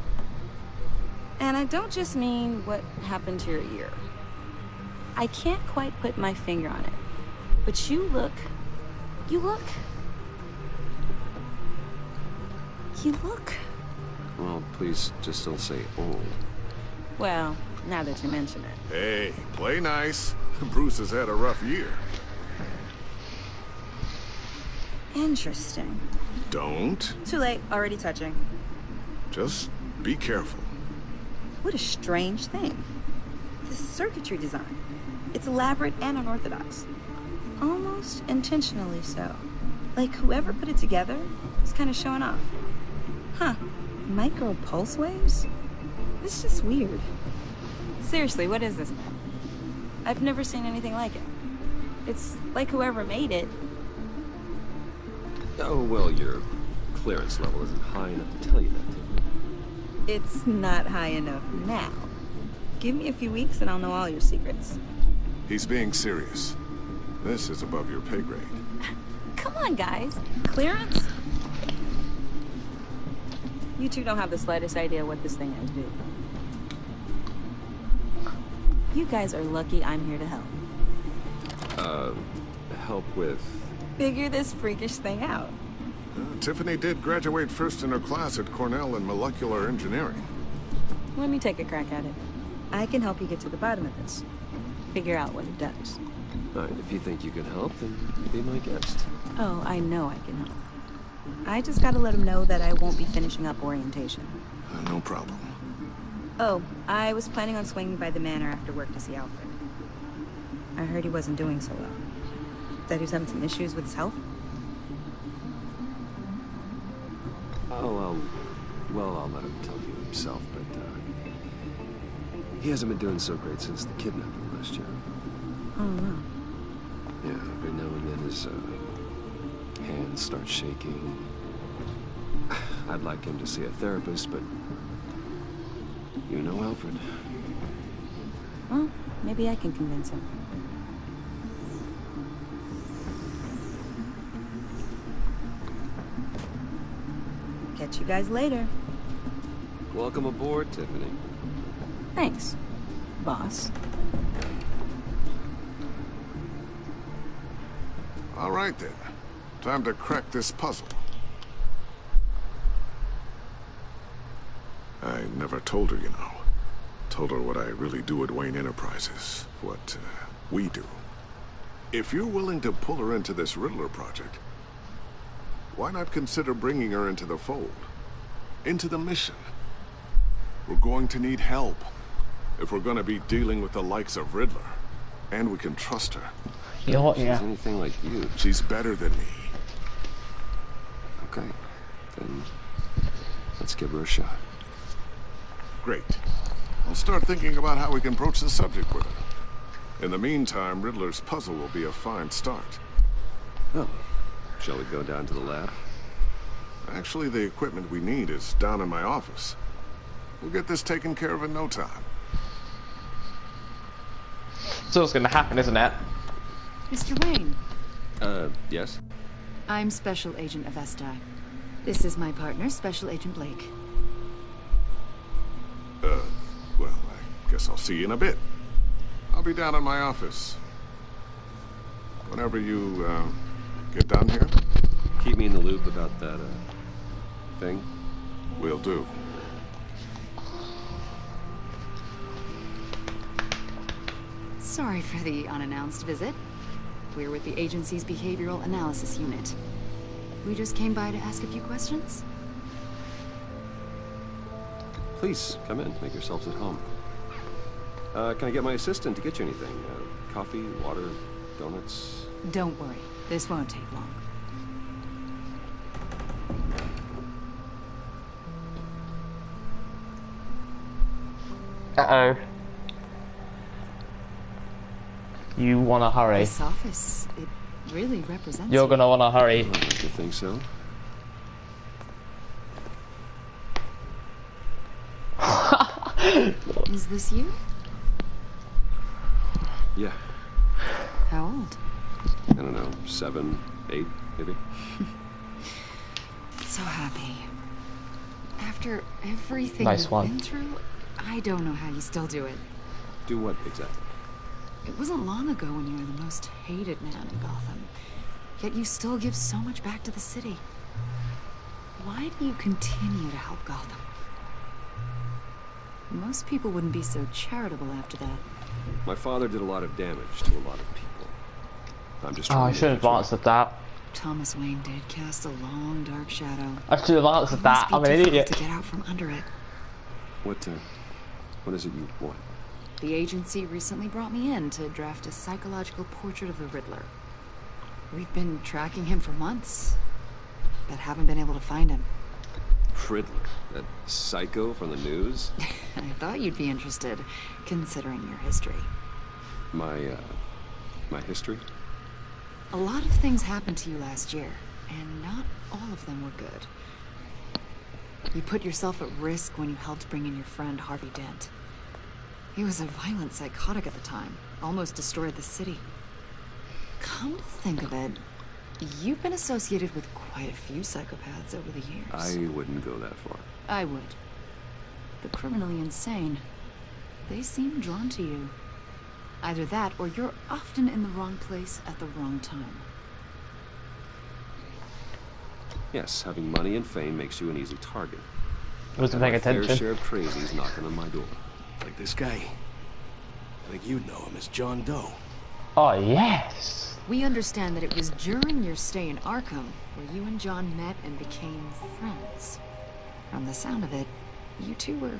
And I don't just mean what happened to your ear. I can't quite put my finger on it. But you look... Well, please just don't say old. Well, now that you mention it. Hey, play nice. Bruce has had a rough year. Interesting. Don't. Too late, already touching. Just be careful. What a strange thing. This circuitry design. It's elaborate and unorthodox. Almost intentionally so. Like whoever put it together is kind of showing off. Huh. Micro pulse waves? This is just weird. Seriously, what is this thing? I've never seen anything like it. It's like whoever made it. Oh, well, your clearance level isn't high enough to tell you that, Tiffany. It's not high enough now. Give me a few weeks and I'll know all your secrets. He's being serious. This is above your pay grade. Come on, guys. Clearance? You two don't have the slightest idea what this thing has to do. You guys are lucky I'm here to help. Help with... Figure this freakish thing out. Tiffany did graduate first in her class at Cornell in molecular engineering. Let me take a crack at it. I can help you get to the bottom of this. Figure out what it does. All right, if you think you can help, then be my guest. Oh, I know I can help. I just gotta let him know that I won't be finishing up orientation. No problem. Oh, I was planning on swinging by the manor after work to see Alfred. I heard he wasn't doing so well. That he was having some issues with his health? Well, I'll let him tell you himself, but, he hasn't been doing so great since the kidnapping last year. Oh, no. Yeah, every now and then his, hands start shaking. I'd like him to see a therapist, but... You know Alfred. Well, maybe I can convince him. Catch you guys later. Welcome aboard, Tiffany. Thanks, boss. All right, then. Time to crack this puzzle. I never told her, you know. Told her what I really do at Wayne Enterprises. What, we do. If you're willing to pull her into this Riddler project, why not consider bringing her into the fold? Into the mission? We're going to need help. If we're going to be dealing with the likes of Riddler. And we can trust her. Yeah. She's anything like you. She's better than me. Okay. Then let's give her a shot. Great. I'll start thinking about how we can broach the subject with her. In the meantime, Riddler's puzzle will be a fine start. Oh. Shall we go down to the lab? Actually, the equipment we need is down in my office. We'll get this taken care of in no time. It's always going to happen, isn't it? Mr. Wayne. Yes? I'm Special Agent Avesta. This is my partner, Special Agent Blake. Well, I guess I'll see you in a bit. I'll be down in my office. Whenever you, get down here. Keep me in the loop about that, thing. Will do. Sorry for the unannounced visit. We're with the agency's behavioral analysis unit. We just came by to ask a few questions. Please, come in. Make yourselves at home. Can I get my assistant to get you anything? Coffee, water, donuts? Don't worry. This won't take long. Uh-oh. You wanna hurry. This office, it really represents You're you. gonna wanna hurry. You think so? Is this you? Yeah. How old? I don't know, 7, 8, maybe? So happy. After everything Nice you've one. been through, I don't know how you still do it. Do what exactly? It wasn't long ago when you were the most hated man in Gotham. Yet you still give so much back to the city. Why do you continue to help Gotham? Most people wouldn't be so charitable after that. My father did a lot of damage to a lot of people. I'm just Oh, trying I to should have answered that. Thomas Wayne did cast a long, dark shadow. I should have answered It that. must I'm be an difficult idiot. to get out from under it. What is it you want? The agency recently brought me in to draft a psychological portrait of the Riddler. We've been tracking him for months, but haven't been able to find him. Riddler? That psycho from the news? I thought you'd be interested, considering your history. My history? A lot of things happened to you last year, and not all of them were good. You put yourself at risk when you helped bring in your friend Harvey Dent. He was a violent psychotic at the time, almost destroyed the city. Come to think of it, you've been associated with quite a few psychopaths over the years. I wouldn't go that far. I would. The criminally insane, they seem drawn to you. Either that, or you're often in the wrong place at the wrong time. Yes, having money and fame makes you an easy target. Wasn't paying attention. Fair share of crazies knocking on my door. Like this guy. I think you'd know him as John Doe. Oh, yes. We understand that it was during your stay in Arkham where you and John met and became friends. From the sound of it, you two were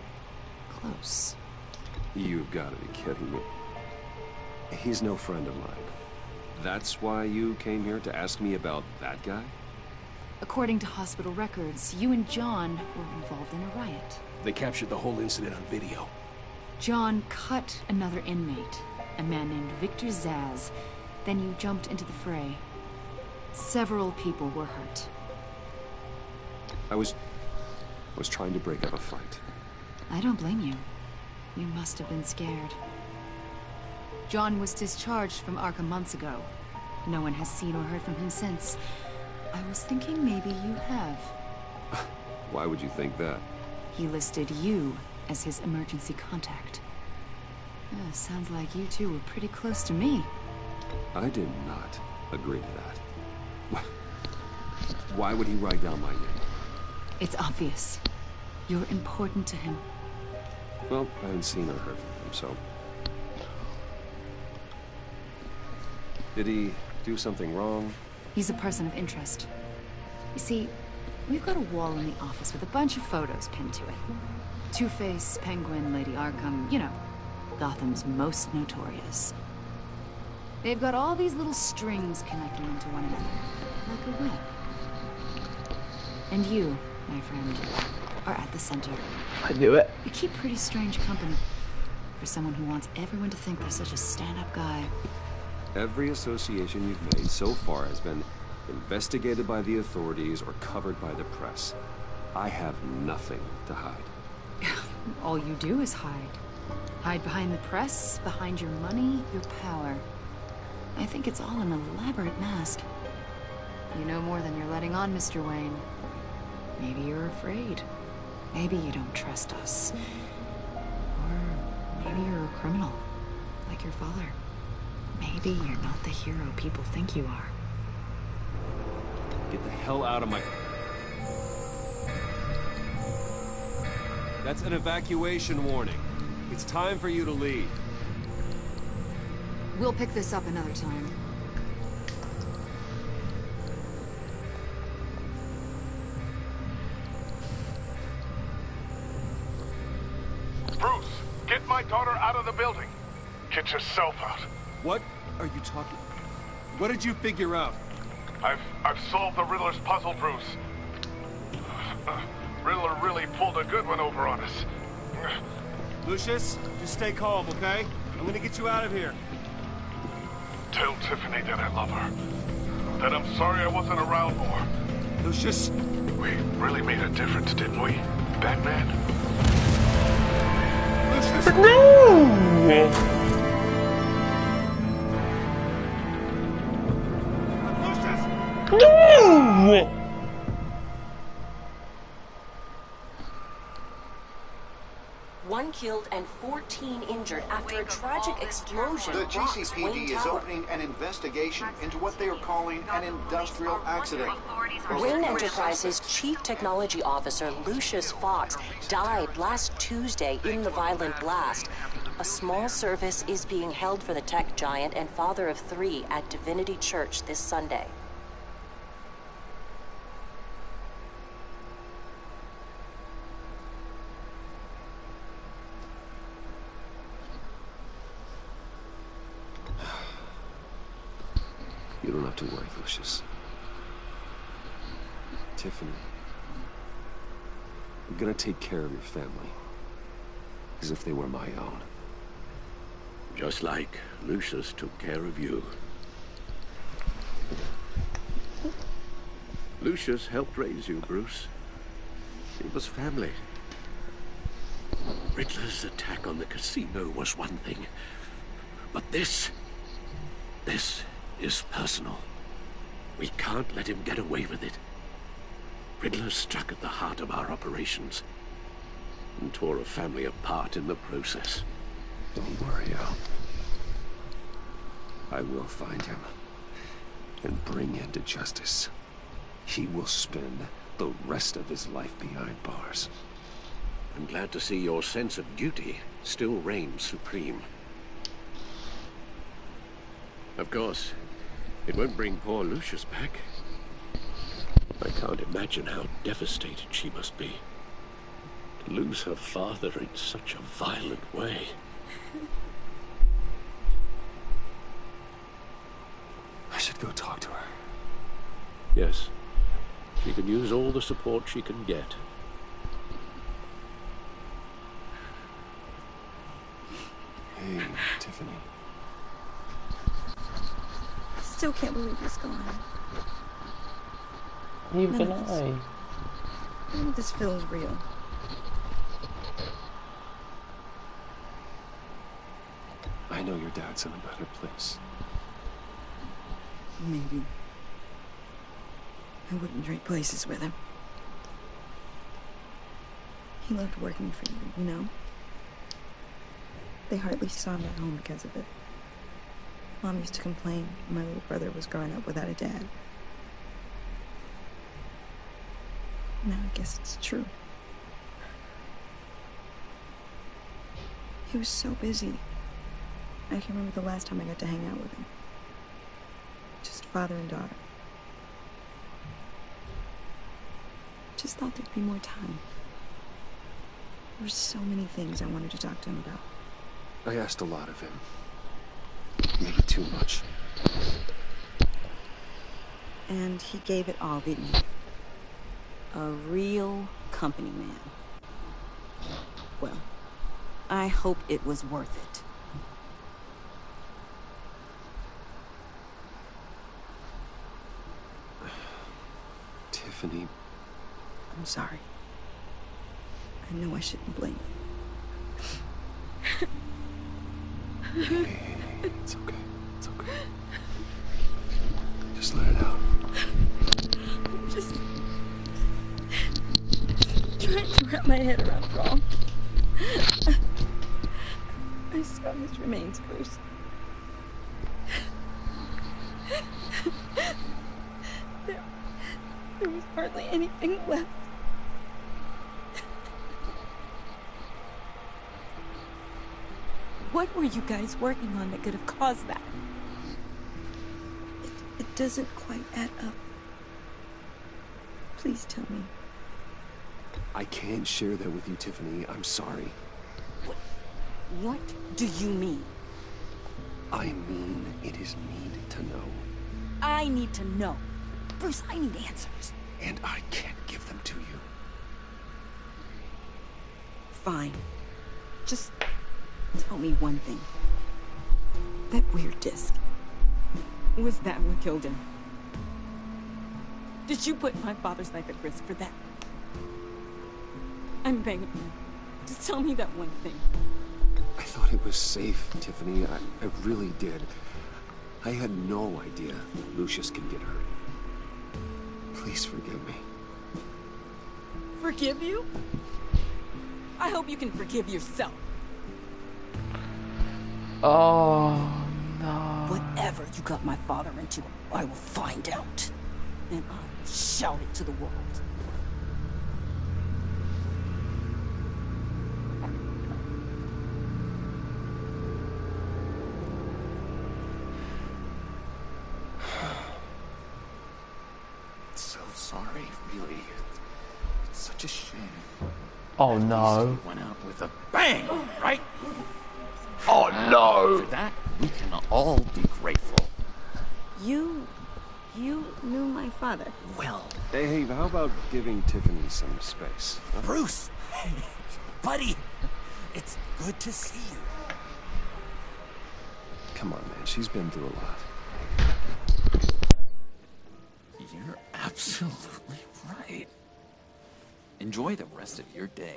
close. You've got to be kidding me. He's no friend of mine. That's why you came here to ask me about that guy? According to hospital records, you and John were involved in a riot. They captured the whole incident on video. John cut another inmate, a man named Victor Zaz. Then you jumped into the fray. Several people were hurt. I was trying to break up a fight. I don't blame you. You must have been scared. John was discharged from Arkham months ago. No one has seen or heard from him since. I was thinking maybe you have. Why would you think that? He listed you as his emergency contact. Sounds like you two were pretty close to me. I did not agree to that. Why would he write down my name? It's obvious. You're important to him. Well, I haven't seen or heard from him, so... Did he do something wrong? He's a person of interest. You see, we've got a wall in the office with a bunch of photos pinned to it. Two-Face, Penguin, Lady Arkham, you know, Gotham's most notorious. They've got all these little strings connecting them to one another, like a web. And you, my friend, are at the center. I knew it. You keep pretty strange company for someone who wants everyone to think they're such a stand-up guy. Every association you've made so far has been investigated by the authorities or covered by the press. I have nothing to hide. All you do is hide. Hide behind the press, behind your money, your power. I think it's all an elaborate mask. You know more than you're letting on, Mr. Wayne. Maybe you're afraid. Maybe you don't trust us. Or maybe you're a criminal, like your father. Maybe you're not the hero people think you are. Get the hell out of my... That's an evacuation warning. It's time for you to leave. We'll pick this up another time. Bruce, get my daughter out of the building. Get yourself out. What are you talking? What did you figure out? I've solved the Riddler's puzzle, Bruce. Riddler really pulled a good one over on us. Lucius, just stay calm, okay? I'm gonna get you out of here. Tell Tiffany that I love her. That I'm sorry I wasn't around more. Lucius? We really made a difference, didn't we, Batman? Lucius! No! One killed and 14 injured after a tragic explosion. The rocks GCPD Wayne is Tower. opening an investigation into what they are calling an industrial accident. Wayne Enterprises' Chief Technology Officer, Lucius Fox, died last Tuesday in the violent blast. A small service is being held for the tech giant and father of 3 at Divinity Church this Sunday. You don't have to worry, Lucius. Tiffany, I'm gonna take care of your family. As if they were my own. Just like Lucius took care of you. Lucius helped raise you, Bruce. It was family. Riddler's attack on the casino was one thing. But this is personal. We can't let him get away with it. Riddler struck at the heart of our operations and tore a family apart in the process. Don't worry, Al. I will find him and bring him to justice. He will spend the rest of his life behind bars. I'm glad to see your sense of duty still reigns supreme. Of course, it won't bring poor Lucius back. I can't imagine how devastated she must be. To lose her father in such a violent way. I should go talk to her. Yes, she can use all the support she can get. Hey, Tiffany. Still can't believe he's gone. Even I. None of this feels real. I know your dad's in a better place. Maybe. I wouldn't trade places with him. He loved working for you, you know? They hardly saw him at home because of it. Mom used to complain my little brother was growing up without a dad. Now I guess it's true. He was so busy. I can remember the last time I got to hang out with him. Just father and daughter. Just thought there'd be more time. There were so many things I wanted to talk to him about. I asked a lot of him. Maybe too much. And he gave it all, didn't he? A real company man. Well, I hope it was worth it. Tiffany. I'm sorry. I know I shouldn't blame you. Hey, it's okay. It's okay. Just let it out. I'm just trying to wrap my head around it all. I saw his remains, Bruce. There was hardly anything left. What were you guys working on that could have caused that? It doesn't quite add up. Please tell me. I can't share that with you, Tiffany. I'm sorry. What do you mean? I mean, it is need to know. I need to know. Bruce, I need answers. And I can't give them to you. Fine. Just tell me one thing. That weird disc. Was that what killed him? Did you put my father's life at risk for that? I'm begging you. Just tell me that one thing. I thought it was safe, Tiffany. I really did. I had no idea Lucius can get hurt. Please forgive me. Forgive you? I hope you can forgive yourself. Oh, no. Whatever you got my father into, I will find out. And I'll shout it to the world. So sorry, really. It's such a shame. Oh no. Went out with a bang, right? Oh no. For that, we can all be grateful. You knew my father. Well, Hey, how about giving Tiffany some space? Huh? Bruce, buddy, it's good to see you. Come on, man. She's been through a lot. You're absolutely right. Enjoy the rest of your day.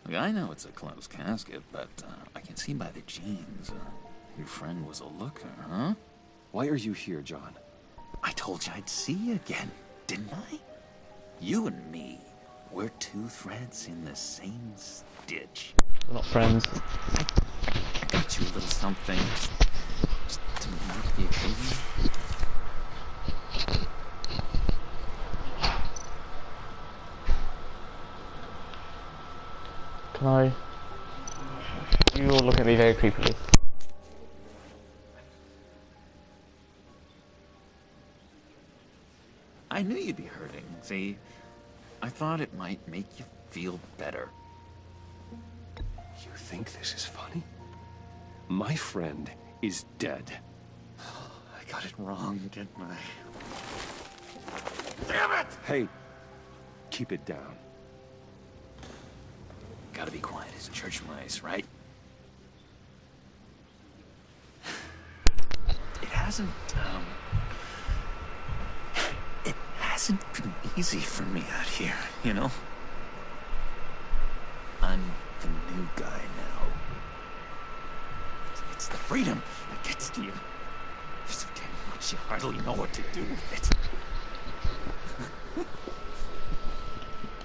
Look, I know it's a closed casket, but I can see by the jeans. Your friend was a looker, huh? Why are you here, John? I told you I'd see you again, didn't I? You and me, we're two threads in the same stitch. We're not friends. I got you a little something just to mark the occasion. Can I? You all look at me very creepily. I knew you'd be hurting, see? I thought it might make you feel better. You think this is funny? My friend is dead. I got it wrong, didn't I? Damn it! Hey, keep it down. Gotta be quiet as church mice, right? It hasn't been easy for me out here, you know? I'm the new guy now. It's the freedom that gets to you. There's so damn much you hardly know what to do with it.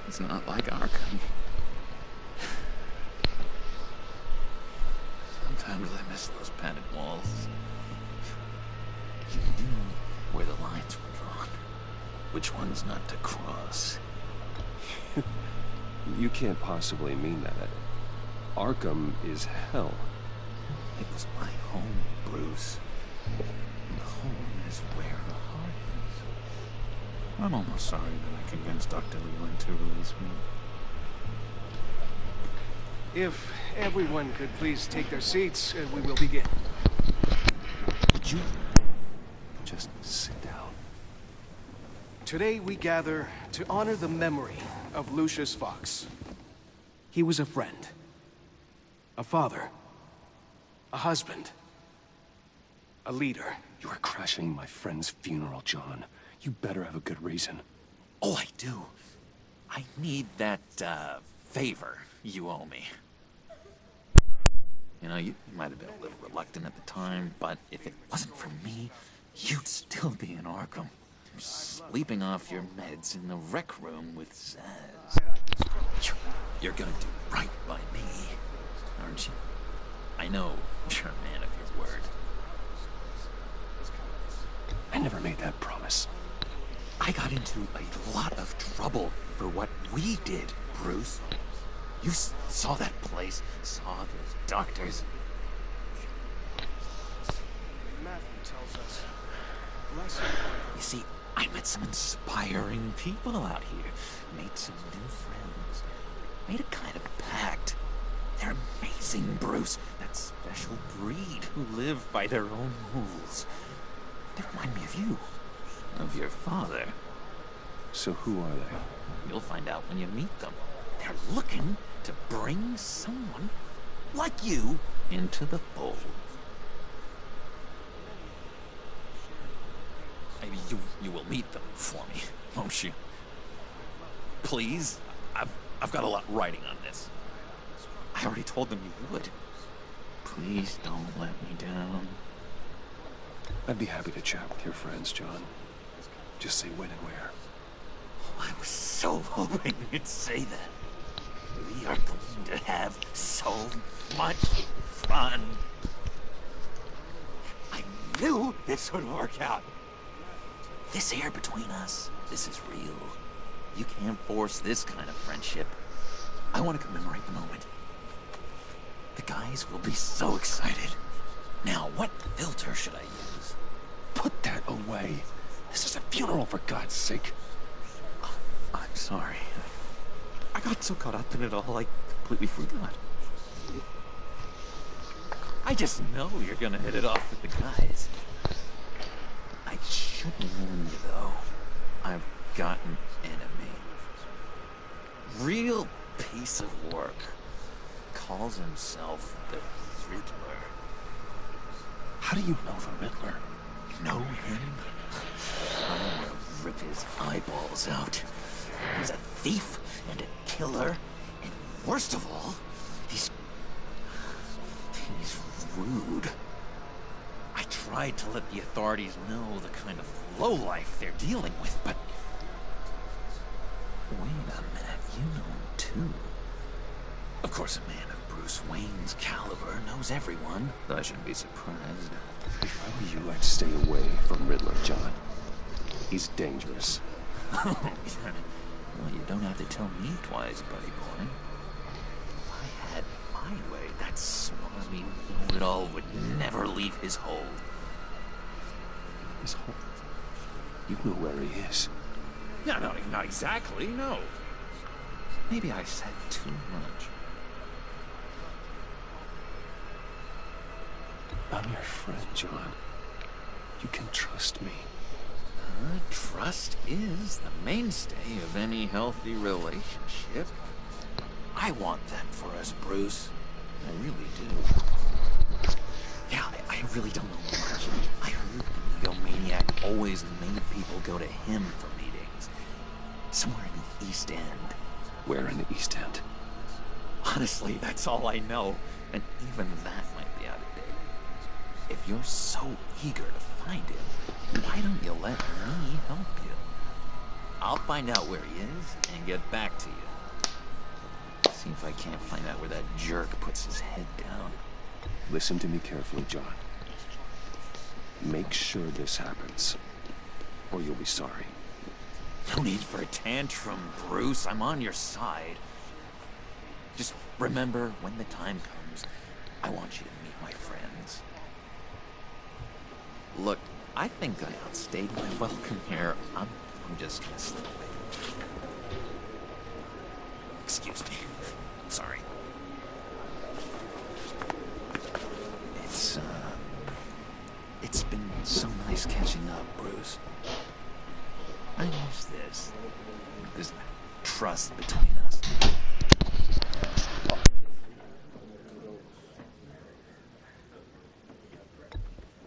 It's not like Arkham. Sometimes I miss those padded walls. You knew where the lines were drawn. Which ones not to cross. You can't possibly mean that. Arkham is hell. It was my home, Bruce. And home is where the heart is. I'm almost sorry that I convinced Dr. Leland to release me. If everyone could please take their seats, we will begin. Would you just sit down? Today we gather to honor the memory of Lucius Fox. He was a friend, a father, a husband, a leader. You are crashing my friend's funeral, John. You better have a good reason. Oh, I do. I need that, favor you owe me. You know, you might have been a little reluctant at the time, but if it wasn't for me, you'd still be in Arkham. Sleeping off your meds in the rec room with Zaz. You're gonna do right by me, aren't you? I know you're a man of your word. I never made that promise. I got into a lot of trouble for what we did, Bruce? You saw that place, saw those doctors. Matthew tells us, You see, I met some inspiring people out here. Made some new friends. Made a kind of pact. They're amazing, Bruce. That special breed who live by their own rules. They remind me of you. Of your father. So who are they? You'll find out when you meet them. They're looking to bring someone like you into the fold. Maybe you will meet them for me, won't you? Please? I've got a lot riding on this. I already told them you would. Please don't let me down. I'd be happy to chat with your friends, John. Just say when and where. I was so hoping you'd say that. We are going to have so much fun. I knew this would work out. This air between us, this is real. You can't force this kind of friendship. I want to commemorate the moment. The guys will be so excited. Now, what filter should I use? Put that away. This is a funeral, for God's sake. Oh, I'm sorry. I got so caught up in it all, I completely forgot. I just know you're gonna hit it off with the guys. I should warn you, though. I've got an enemy. Real piece of work. Calls himself the Riddler. How do you know the Riddler? Know him? I'm gonna rip his eyeballs out. He's a thief and a killer, and worst of all, he's rude. I tried to let the authorities know the kind of lowlife they're dealing with, but... Wait a minute, you know him too. Of course, a man of Bruce Wayne's caliber knows everyone, but I shouldn't be surprised. If I were you, I'd stay away from Riddler, John. He's dangerous. Well, you don't have to tell me twice, buddy boy. If I had my way, that smarmy know-it-all would never leave his hole. His hole? You know where he is. No, not exactly, no. Maybe I said too much. I'm your friend, John. You can trust me. Trust is the mainstay of any healthy relationship. I want that for us, Bruce. I really do. Yeah, I really don't know much. I heard the egomaniac always made people go to him for meetings. Somewhere in the East End. Where in the East End? Honestly, that's all I know. And even that might be out of date. If you're so eager to find him, why don't you let me help you? I'll find out where he is and get back to you. See if I can't find out where that jerk puts his head down. Listen to me carefully, John. Make sure this happens, or you'll be sorry. No need for a tantrum, Bruce. I'm on your side. Just remember, when the time comes, I want you to meet my friends. Look, I think I outstayed my welcome here. I'm just gonna slip away. Excuse me. Sorry. It's been so nice catching up, Bruce. I miss this. This trust between us.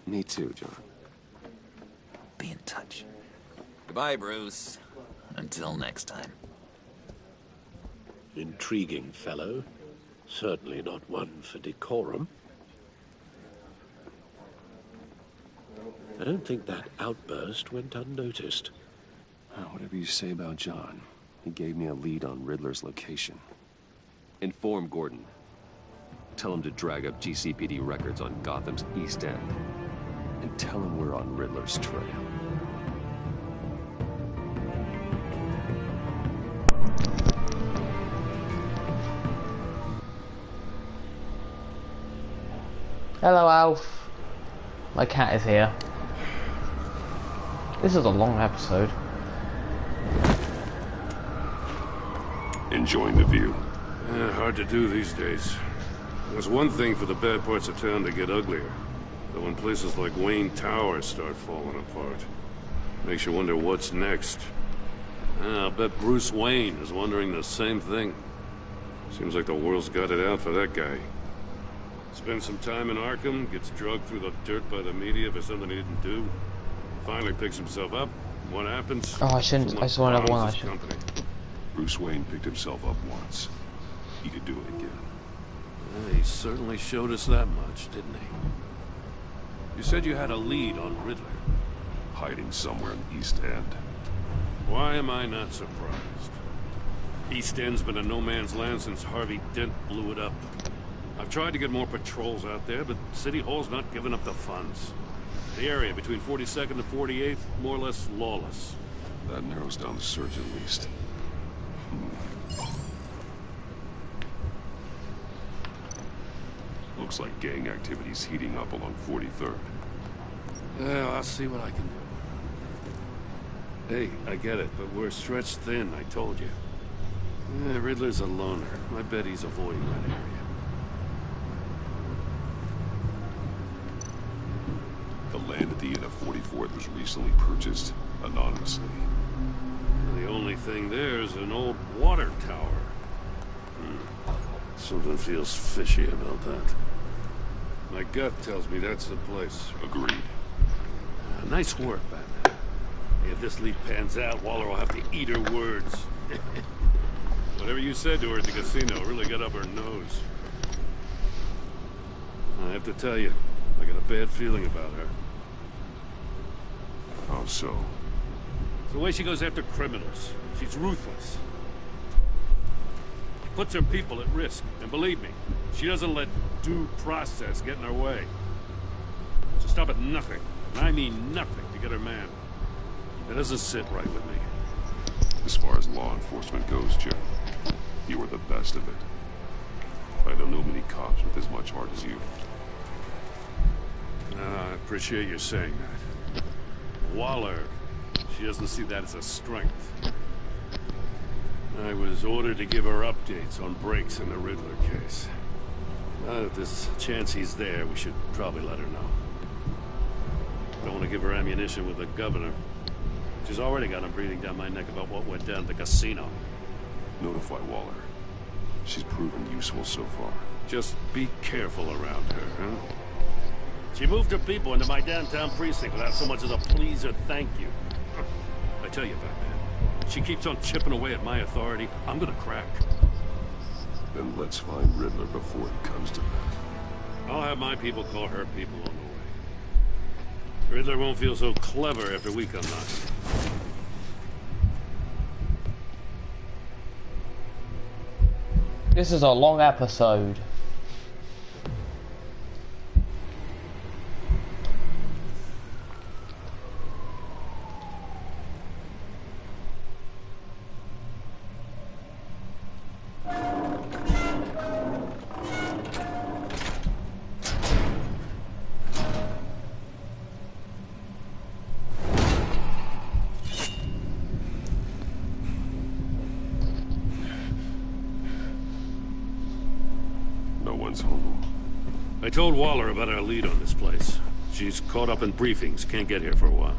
Me too, John. Be in touch. Goodbye, Bruce. Until next time. Intriguing fellow. Certainly not one for decorum. I don't think that outburst went unnoticed. Whatever you say about John, he gave me a lead on Riddler's location. Inform Gordon. Tell him to drag up GCPD records on Gotham's East End. And tell him we're on Riddler's trail. Hello, Alf. My cat is here. This is a long episode. Enjoying the view. Hard to do these days. There's one thing for the bad parts of town to get uglier. But when places like Wayne Tower start falling apart, makes you wonder what's next. I'll bet Bruce Wayne is wondering the same thing. Seems like the world's got it out for that guy. Spends some time in Arkham, gets drugged through the dirt by the media for something he didn't do. Finally picks himself up. What happens? Oh, I shouldn't. I saw another one. I should. Bruce Wayne picked himself up once. He could do it again. He certainly showed us that much, didn't he? You said you had a lead on Riddler. Hiding somewhere in the East End. Why am I not surprised? East End's been a no-man's land since Harvey Dent blew it up. I've tried to get more patrols out there, but City Hall's not giving up the funds. The area between 42nd and 48th, more or less lawless. That narrows down the search at least. Looks like gang activity's heating up along 43rd. Well, I'll see what I can do. Hey, I get it, but we're stretched thin, I told you. Riddler's a loner. I bet he's avoiding that area. The land at the end of 44th was recently purchased anonymously. The only thing there is an old water tower. Something feels fishy about that. My gut tells me that's the place. Agreed. Nice work, Batman. If this lead pans out, Waller will have to eat her words. Whatever you said to her at the casino really got up her nose. I have to tell you, I got a bad feeling about her. How so? It's the way she goes after criminals. She's ruthless. Puts her people at risk. And believe me, she doesn't let due process get in her way. She'll stop at nothing, and I mean nothing, to get her man. It doesn't sit right with me. As far as law enforcement goes, Jim, you are the best of it. I don't know many cops with as much heart as you. I appreciate you saying that. Waller, she doesn't see that as a strength. I was ordered to give her updates on breaks in the Riddler case. If there's a chance he's there, we should probably let her know. Don't want to give her ammunition with the governor. She's already got him breathing down my neck about what went down at the casino. Notify Waller. She's proven useful so far. Just be careful around her, huh? She moved her people into my downtown precinct without so much as a please or thank you. I tell you, Batman, she keeps on chipping away at my authority. I'm gonna crack. Then let's find Riddler before it comes to that. I'll have my people call her people on the way. Riddler won't feel so clever after we come knocking. This is a long episode. I told Waller about our lead on this place. She's caught up in briefings, can't get here for a while.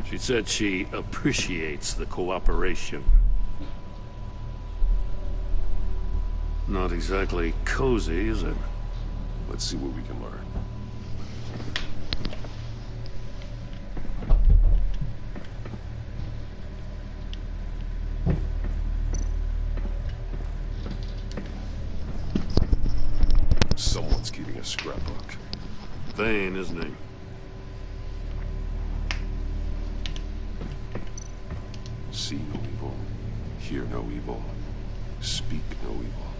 She said she appreciates the cooperation. Not exactly cozy, is it? Let's see what we can learn. Someone's keeping a scrapbook. Vain, isn't he? See no evil, hear no evil, speak no evil.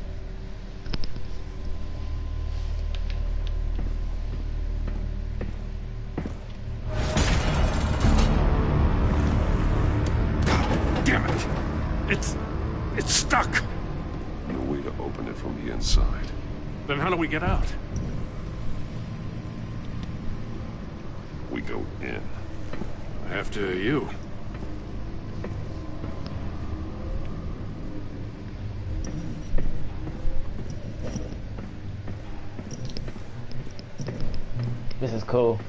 God damn it! It's stuck! No way to open it from the inside. Then how do we get out? We go in. After you. This is cool.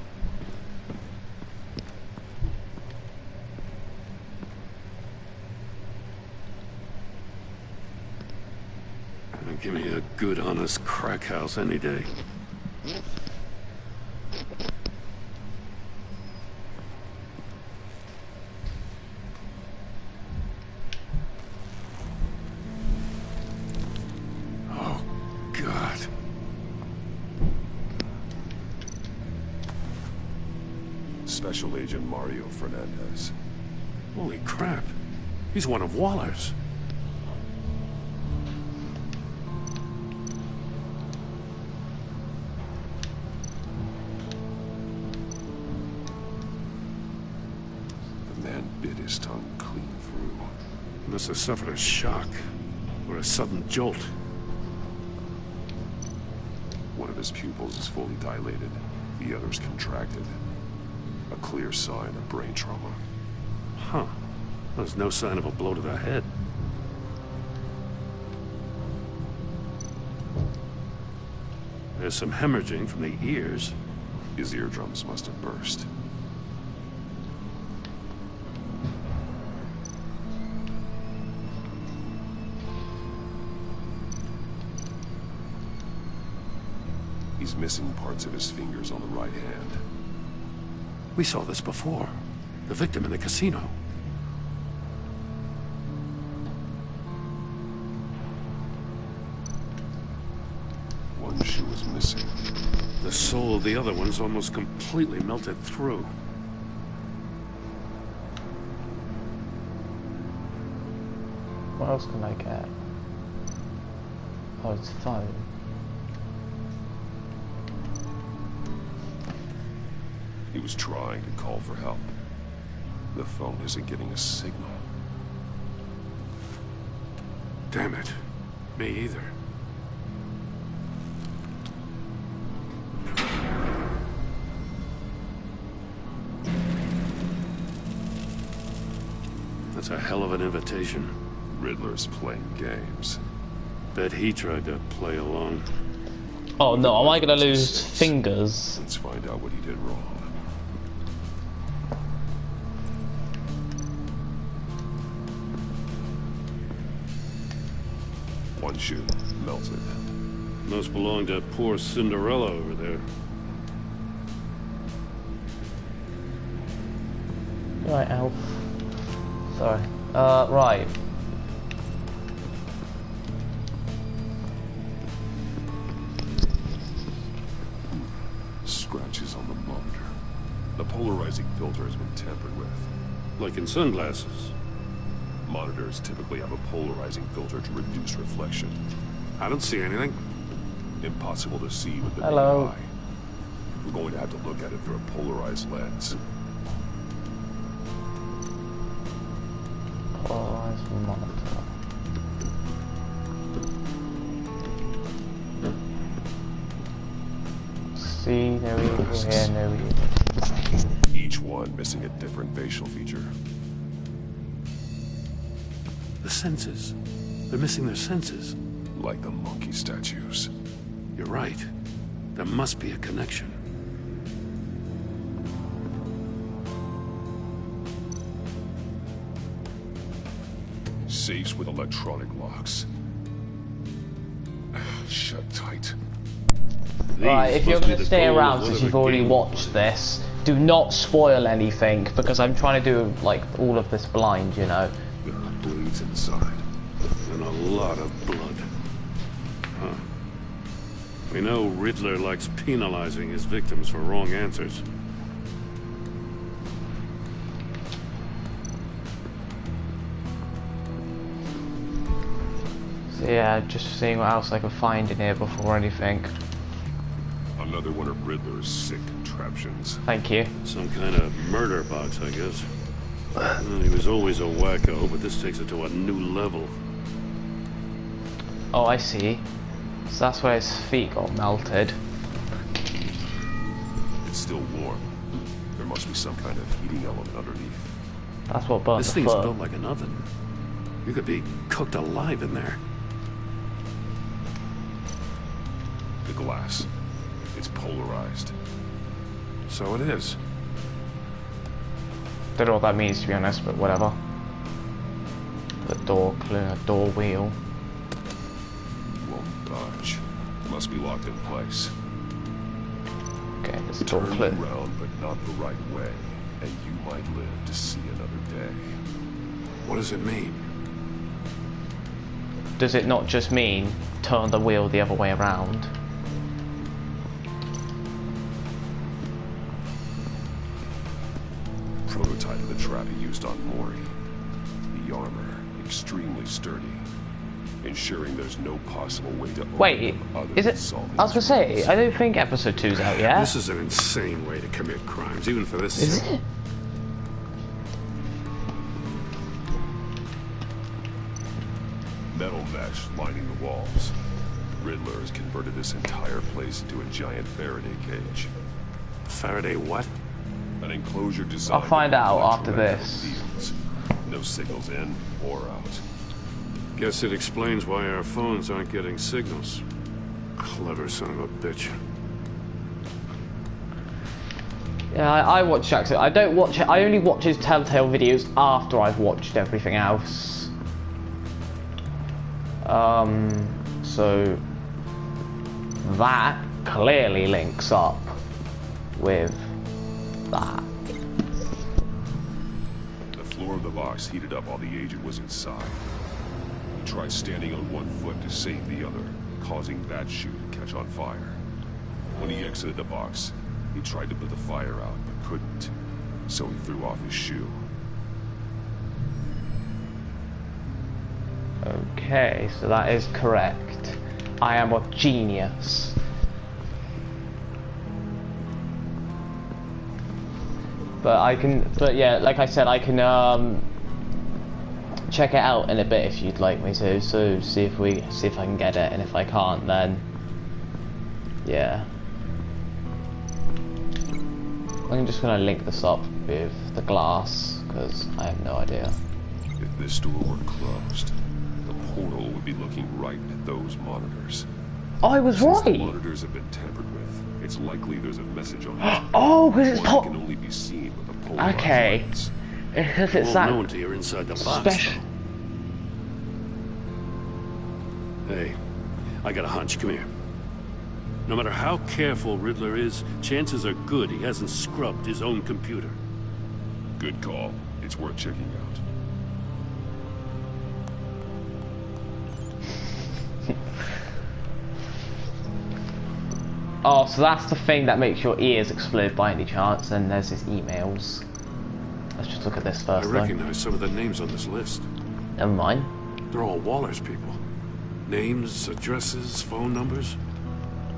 Give me a good, honest crack house any day. Oh, God. Special Agent Mario Fernandez. Holy crap. He's one of Waller's. Bit his tongue clean through. He must have suffered a shock, or a sudden jolt. One of his pupils is fully dilated, the other's contracted. A clear sign of brain trauma. Huh. There's no sign of a blow to the head. There's some hemorrhaging from the ears. His eardrums must have burst. He's missing parts of his fingers on the right hand. We saw this before. The victim in the casino. One shoe is missing. The sole of the other one's almost completely melted through. What else can I get? Oh, it's phone. He was trying to call for help. The phone isn't getting a signal. Damn it. Me either. That's a hell of an invitation. Riddler's playing games. Bet he tried to play along. Oh no, am I gonna lose fingers? Let's find out what he did wrong. One shoe melted. Must belong to poor Cinderella over there. Right, Elf. Sorry. Right. Scratches on the monitor. The polarizing filter has been tampered with. Like in sunglasses. Monitors typically have a polarizing filter to reduce reflection. I don't see anything. Impossible to see with the naked Hello. eye. We're going to have to look at it through a polarized lens. Polarized monitor. See, no evil here, no evil. Each one missing a different facial feature. The senses. They're missing their senses. Like the monkey statues. You're right. There must be a connection. Safes with electronic locks. Shut tight. Right, if you're going to stay around since you've already watched this, do not spoil anything, because I'm trying to do, like, all of this blind, you know. Bleeds inside. And a lot of blood. Huh. We know Riddler likes penalizing his victims for wrong answers. So yeah, just seeing what else I can find in here before anything. Another one of Riddler's sick contraptions. Thank you. Some kind of murder box, I guess. Well, he was always a wacko, but this takes it to a new level. Oh, I see. So that's where his feet got melted. It's still warm. There must be some kind of heating element underneath. That's what burnt This the thing's foot. built like an oven. You could be cooked alive in there. The glass. It's polarized. So it is. Don't know what that means, to be honest, but whatever. The door clear, door wheel. Won't budge. Must be locked in place. Okay, this door Turn clear. around, but not the right way, and you might live to see another day. What does it mean? Does it not just mean turn the wheel the other way around? Prototype of the trap he used on Mori. The armor, extremely sturdy, ensuring there's no possible way to Wait, is it? I was gonna say, I don't think episode 2's out yet. This is an insane way to commit crimes, even for this. Is it? Metal mesh lining the walls. Riddler has converted this entire place into a giant Faraday cage. Faraday what? An enclosure designed I'll find out after electromagnetic this. fields. No signals in or out. Guess it explains why our phones aren't getting signals. Clever son of a bitch. Yeah, I watch Jackson. I don't watch it. I only watch his Telltale videos after I've watched everything else. So that clearly links up with that. The floor of the box heated up while the agent was inside. He tried standing on one foot to save the other, causing that shoe to catch on fire. When he exited the box, he tried to put the fire out, but couldn't, so he threw off his shoe. Okay, so that is correct. I am a genius. But yeah, like I said, I can check it out in a bit if you'd like me to. So see if I can get it, and if I can't, then yeah. I'm just gonna link this up with the glass because I have no idea. If this door were closed, the portal would be looking right at those monitors. I was Since right. The monitors have been tampered with. It's likely there's a message on them. Oh, because it's One can only be seen with a polarized okay. lens. Because it's Won't that know until you're inside the box. special. Hey, I got a hunch. Come here. No matter how careful Riddler is, chances are good he hasn't scrubbed his own computer. Good call. It's worth checking out. Oh, so that's the thing that makes your ears explode by any chance, and there's his emails. Let's just look at this I first, recognize some of the names on this list. Never mind. They're all Waller's people. Names, addresses, phone numbers.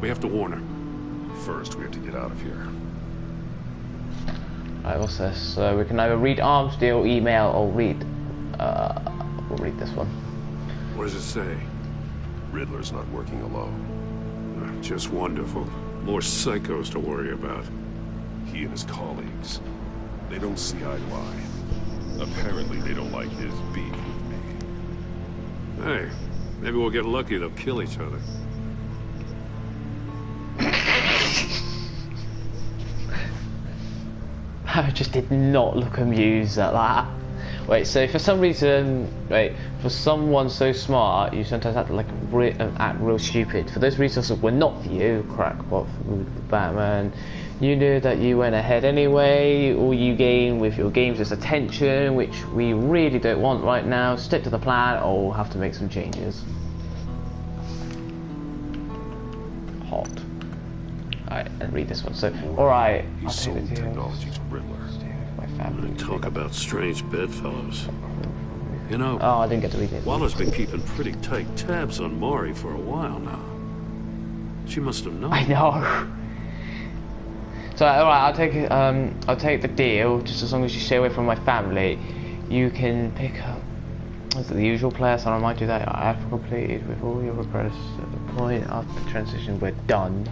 We have to warn her. First, we have to get out of here. Alright, what's this? So we can either read arms deal, email, or read... we'll read this one. What does it say? Riddler's not working alone. Just wonderful. More psychos to worry about. He and his colleagues, they don't see eye to eye. Apparently, they don't like his beef with me. Hey, maybe we'll get lucky. They'll kill each other. I just did not look amused at that. Wait, so for some reason, for someone so smart, you sometimes act like act real stupid. For those resources were not for you, crackpot with Batman. You knew that you went ahead anyway. All you gain with your games is attention, which we really don't want right now. Stick to the plan, or we'll have to make some changes. Hot. Alright, and read this one. So, alright, I'll take the technology to Riddler. Talk about strange bedfellows. You know, oh, I didn't get to read it. Waller's been keeping pretty tight tabs on Maury for a while now. She must have known. I know. So, alright, I'll take the deal, just as long as you stay away from my family. You can pick up... Is it the usual player, so I might do that. I have completed with all your requests at the point after the transition, we're done.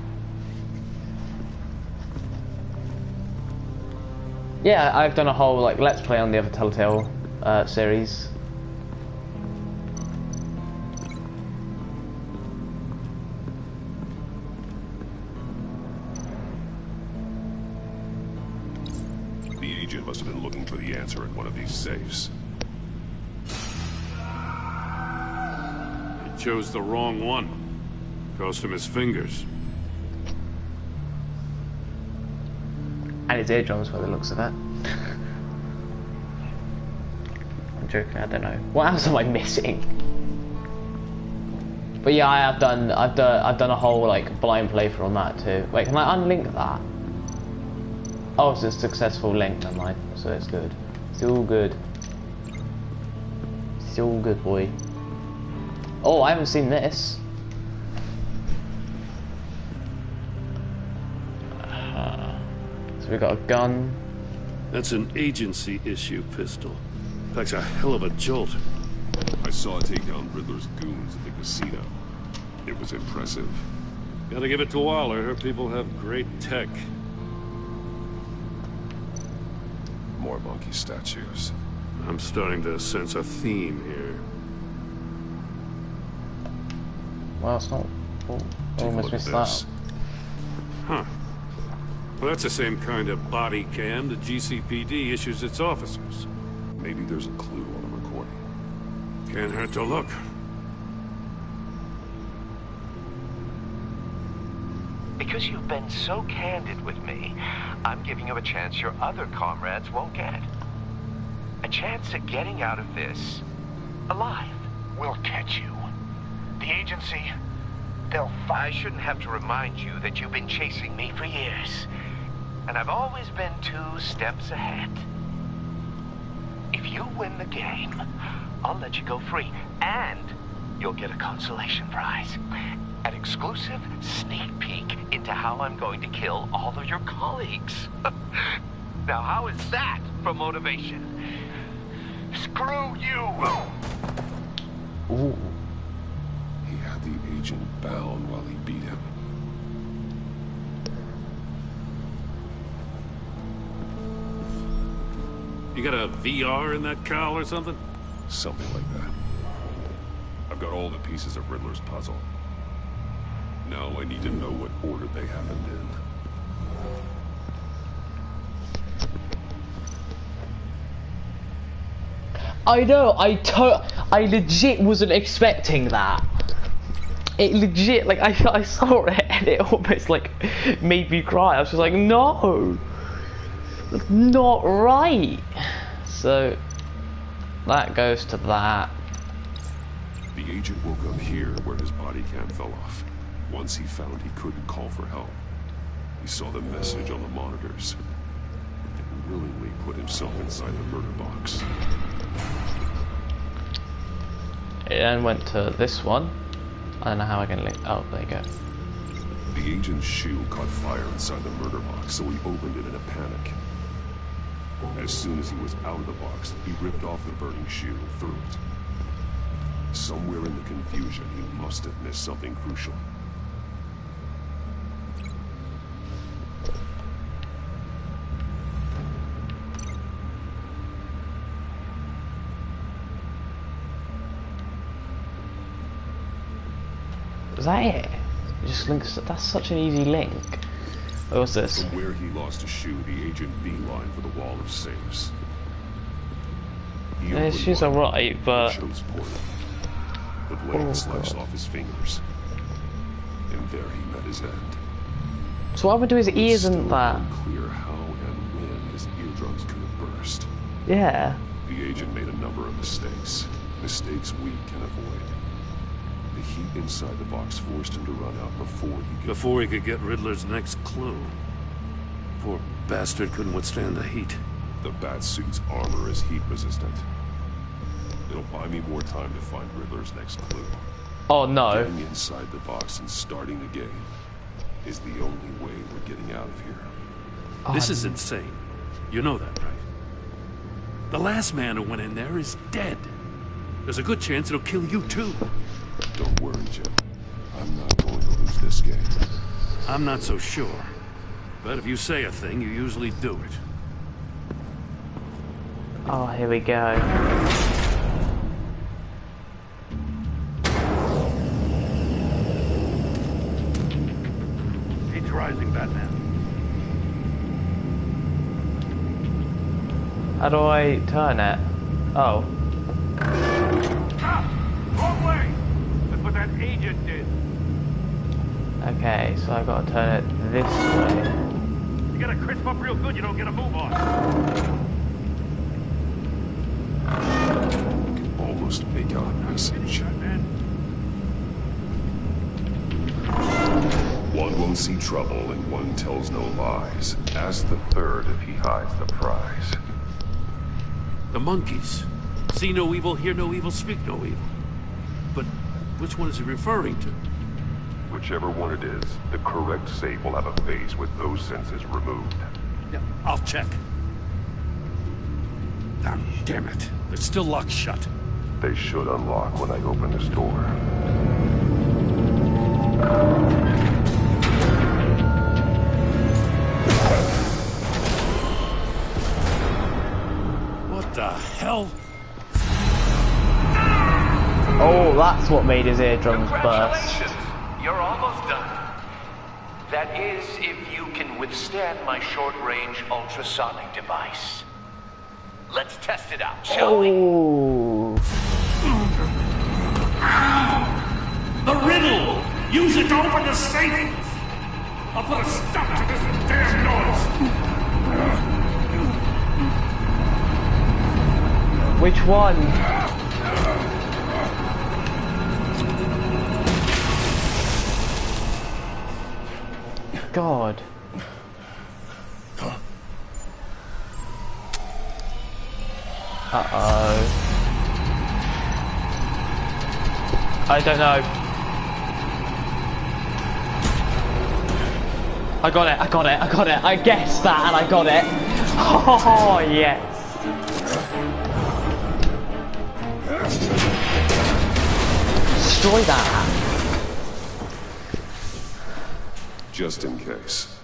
Yeah, I've done a whole like let's play on the other Telltale series. The agent must have been looking for the answer in one of these safes. He chose the wrong one. Cost him his fingers. And his eardrums by the looks of it. I'm joking, I don't know. What else am I missing? But yeah, I've done a whole like blind playthrough on that too. Wait, can I unlink that? Oh, it's a successful link, never mind. So it's good. It's all good. It's all good, boy. Oh, I haven't seen this. So we got a gun. That's an agency issue pistol. Packs a hell of a jolt. I saw it take down Riddler's goons at the casino. It was impressive. Gotta give it to Waller. Her people have great tech. More monkey statues. I'm starting to sense a theme here. Well, it's not. Almost missed that. Huh. Well, that's the same kind of body cam the GCPD issues its officers. Maybe there's a clue on the recording. Can't hurt to look. Because you've been so candid with me, I'm giving you a chance your other comrades won't get. A chance at getting out of this alive. We'll catch you. The agency, they'll I shouldn't have to remind you that you've been chasing me for years. And I've always been 2 steps ahead. If you win the game, I'll let you go free. And you'll get a consolation prize. An exclusive sneak peek into how I'm going to kill all of your colleagues. Now, how is that for motivation? Screw you! Ooh. He had the agent bound while he beat him. You got a VR in that cowl or something? Something like that. I've got all the pieces of Riddler's puzzle. Now I need to know what order they happened in. I know, I legit wasn't expecting that. It legit, like, I saw it and it almost, like, made me cry. I was just like, no! Not right! So, that goes to that. The agent woke up here where his body cam fell off. Once he found he couldn't call for help, he saw the message on the monitors and willingly put himself inside the murder box. It then went to this one. I don't know how I can link. Oh, there you go. The agent's shoe caught fire inside the murder box, so he opened it in a panic. As soon as he was out of the box, he ripped off the burning shoe and threw it. Somewhere in the confusion, he must have missed something crucial. Is that it? It just links. That's such an easy link. What was this? From where he lost a shoe, the agent beelined for the wall of safes. Yeah, she's alright, but chose poorly. The blade sliced off his fingers, and there he met his end. So what happened to his ears and that? Unclear how and when his eardrums could have burst. Yeah. The agent made a number of mistakes. Mistakes we can avoid. The heat inside the box forced him to run out before he could get Riddler's next clue. Poor bastard couldn't withstand the heat. The Batsuit's armor is heat resistant. It'll buy me more time to find Riddler's next clue. Oh no. Getting inside the box and starting the game is the only way we're getting out of here. This is insane. You know that, right? The last man who went in there is dead. There's a good chance it'll kill you too. Don't worry, Jim. I'm not going to lose this game. I'm not so sure. But if you say a thing, you usually do it. Oh, here we go. Heat's rising, Batman. How do I turn it? Oh. Ah! Wrong way! That's what that agent did. Okay, so I gotta turn it this way. You gotta crisp up real good, you don't get a move on. Almost make out a message. One won't see trouble and one tells no lies. Ask the third if he hides the prize. The monkeys. See no evil, hear no evil, speak no evil. But which one is he referring to? Whichever one it is, the correct safe will have a phase with those senses removed. Yeah, I'll check. Ah, damn it. They're still locked shut. They should unlock when I open this door. What the hell? Oh, that's what made his eardrums burst. Congratulations! You're almost done. That is, if you can withstand my short-range ultrasonic device. Let's test it out, shall we? The riddle! Use it to open the safe! I'll put a stop to this damn noise! Which one? God. Uh-oh. I don't know. I got it, I got it, I got it. I guessed that and I got it. Oh, yes. Destroy that. Just in case.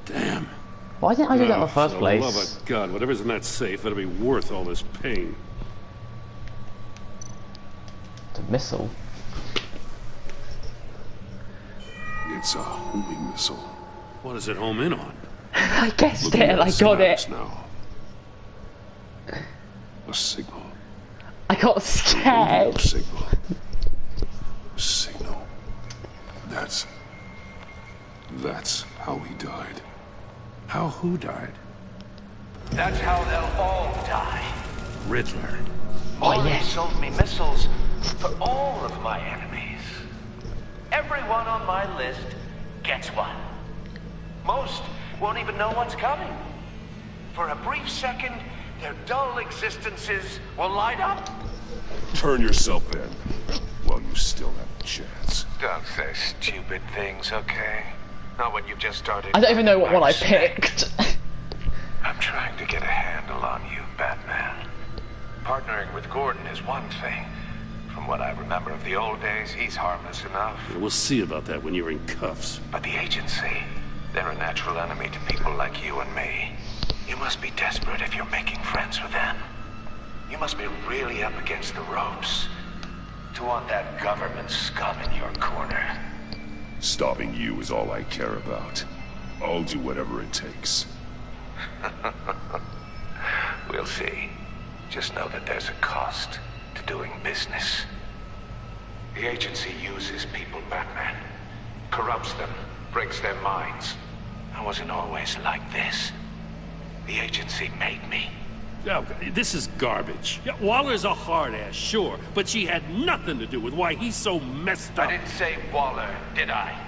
Damn. Why didn't I do that in the first for place? the love of God, whatever's in that safe, it'll be worth all this pain. It's a missile. It's a homing missile. What does it home in on? I guessed it and I got it. Now. A signal. I got scared. A signal. A signal. That's how he died. How who died? That's how they'll all die. Riddler. Maury sold me missiles for all of my enemies. Everyone on my list gets one. Most won't even know what's coming. For a brief second, their dull existences will light up. Turn yourself in while you still have a chance. Don't say stupid things, okay? Not when you've just started. I don't even know what one I picked. I'm trying to get a handle on you, Batman. Partnering with Gordon is one thing. From what I remember of the old days, he's harmless enough. We'll see about that when you're in cuffs. But the agency, they're a natural enemy to people like you and me. You must be desperate if you're making friends with them. You must be really up against the ropes to want that government scum in your corner. Stopping you is all I care about. I'll do whatever it takes. We'll see. Just know that there's a cost to doing business. The agency uses people, Batman. Corrupts them, breaks their minds. I wasn't always like this. The agency made me. Oh, this is garbage. Yeah, Waller's a hard ass, sure, but she had nothing to do with why he's so messed up. I didn't say Waller, did I?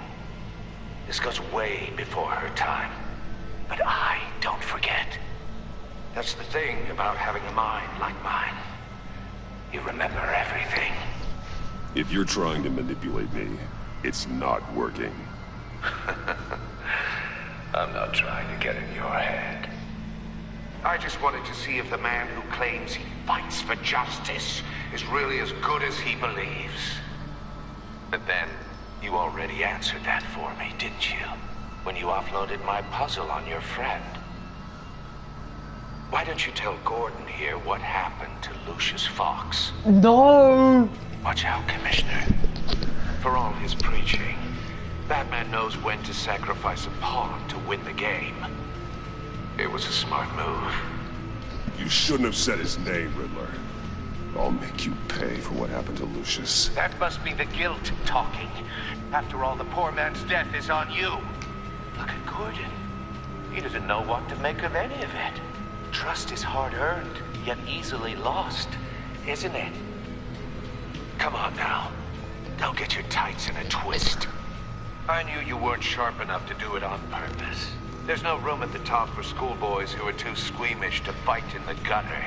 This goes way before her time. But I don't forget. That's the thing about having a mind like mine. You remember everything. If you're trying to manipulate me, it's not working. I'm not trying to get in your head. I just wanted to see if the man who claims he fights for justice is really as good as he believes. But then, you already answered that for me, didn't you? When you offloaded my puzzle on your friend. Why don't you tell Gordon here what happened to Lucius Fox? No! Watch out, Commissioner. For all his preaching, Batman knows when to sacrifice a pawn to win the game. It was a smart move. You shouldn't have said his name, Riddler. I'll make you pay for what happened to Lucius. That must be the guilt talking. After all, the poor man's death is on you. Look at Gordon. He doesn't know what to make of any of it. Trust is hard-earned, yet easily lost, isn't it? Come on now. Don't get your tights in a twist. I knew you weren't sharp enough to do it on purpose. There's no room at the top for schoolboys who are too squeamish to fight in the gutter.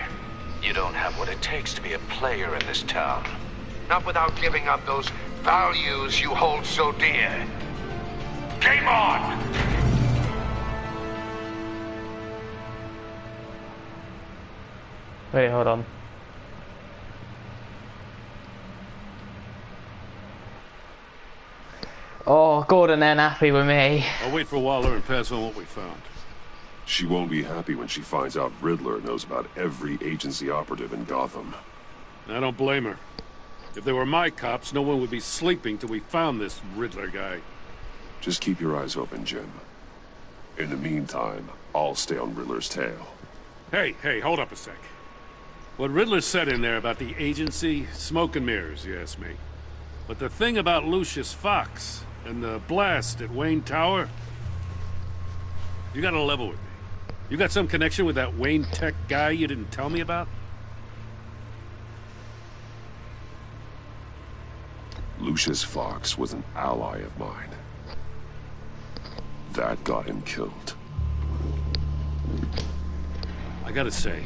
You don't have what it takes to be a player in this town. Not without giving up those values you hold so dear. Game on! Wait, hold on. Oh, Gordon ain't happy with me. I'll wait for Waller and pass on what we found. She won't be happy when she finds out Riddler knows about every agency operative in Gotham. I don't blame her. If they were my cops, no one would be sleeping till we found this Riddler guy. Just keep your eyes open, Jim. In the meantime, I'll stay on Riddler's tail. Hey, hold up a sec. What Riddler said in there about the agency, smoke and mirrors, you ask me. But the thing about Lucius Fox and the blast at Wayne Tower, you gotta level with me. You got some connection with that Wayne Tech guy you didn't tell me about? Lucius Fox was an ally of mine. That got him killed. I gotta say,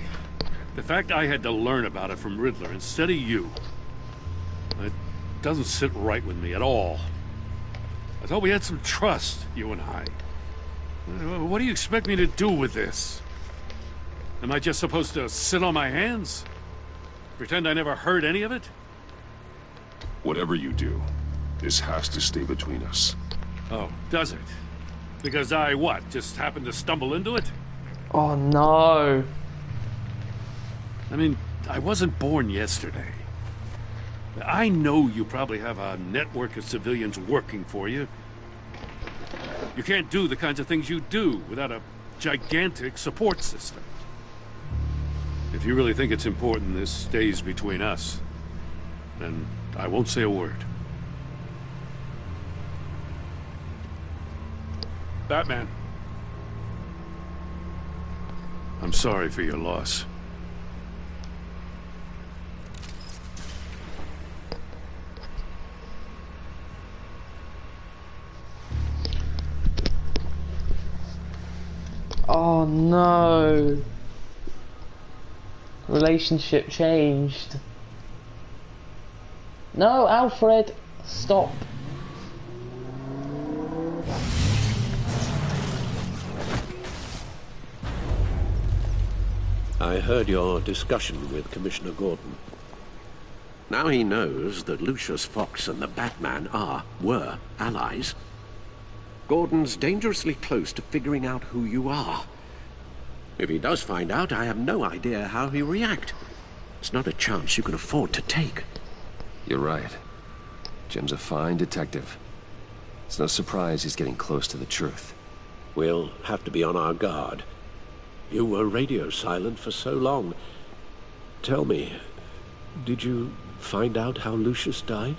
the fact I had to learn about it from Riddler instead of you, it doesn't sit right with me at all. I thought we had some trust, you and I. What do you expect me to do with this? Am I just supposed to sit on my hands? Pretend I never heard any of it? Whatever you do, this has to stay between us. Oh, does it? Because I, what, just happened to stumble into it? Oh no. I mean, I wasn't born yesterday. I know you probably have a network of civilians working for you. You can't do the kinds of things you do without a gigantic support system. If you really think it's important this stays between us, then I won't say a word. Batman. I'm sorry for your loss. Oh no. Relationship changed. No, Alfred, stop. I heard your discussion with Commissioner Gordon. Now he knows that Lucius Fox and the Batman were allies. Gordon's dangerously close to figuring out who you are. If he does find out, I have no idea how he'll react. It's not a chance you can afford to take. You're right. Jim's a fine detective. It's no surprise he's getting close to the truth. We'll have to be on our guard. You were radio silent for so long. Tell me, did you find out how Lucius died?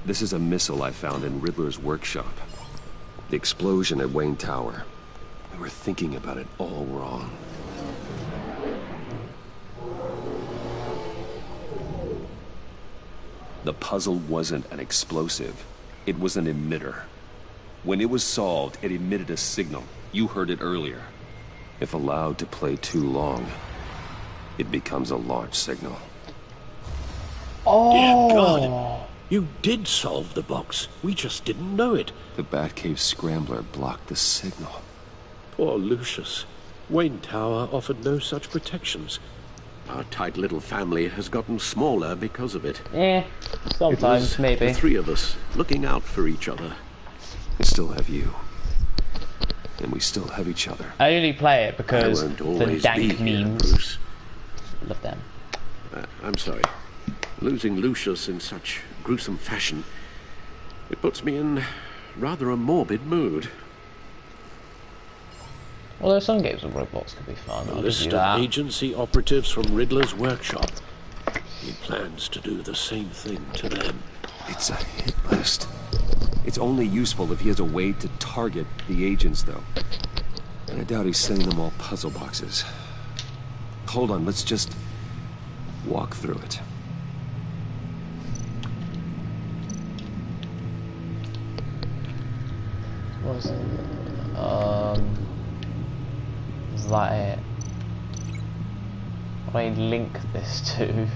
This is a missile I found in Riddler's workshop. The explosion at Wayne Tower. We were thinking about it all wrong. The puzzle wasn't an explosive. It was an emitter. When it was solved, it emitted a signal. You heard it earlier. If allowed to play too long, it becomes a launch signal. Oh! Dear God! You did solve the box. We just didn't know it. The Batcave Scrambler blocked the signal. Poor Lucius. Wayne Tower offered no such protections. Our tight little family has gotten smaller because of it. Sometimes, it was maybe. The three of us looking out for each other. I still have you. and we still have each other. I only play it because I won't the always dank be here, memes. Bruce. Love them. I'm sorry. Losing Lucius in such gruesome fashion, it puts me in rather a morbid mood. Although some games on Roblox could be fun. A I'll list give of you that. agency operatives from Riddler's workshop. He plans to do the same thing to them. It's a hit list. It's only useful if he has a way to target the agents, though. And I doubt he's sending them all puzzle boxes. Hold on, let's just walk through it. Was that it? What do I link this to?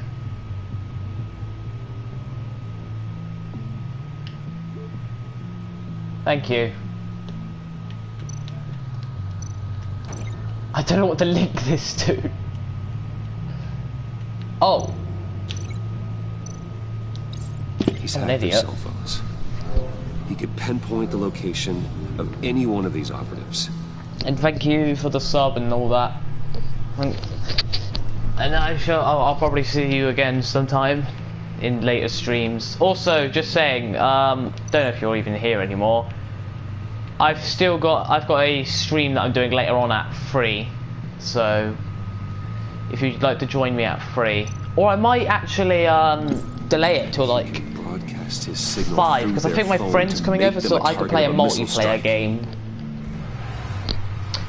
Thank you. I don't know what to link this to. Oh. He's I'm an hacked their idiot. cell phones. He could pinpoint the location of any one of these operatives. And thank you for the sub and all that. And I'll probably see you again sometime in later streams. Also, just saying, don't know if you're even here anymore. I've got a stream that I'm doing later on at 3. So if you'd like to join me at 3, or I might actually delay it till like Broadcast his signal 5, through because I their think my phone friend's to coming make over, them so a I can target play a of missile multiplayer strike. game.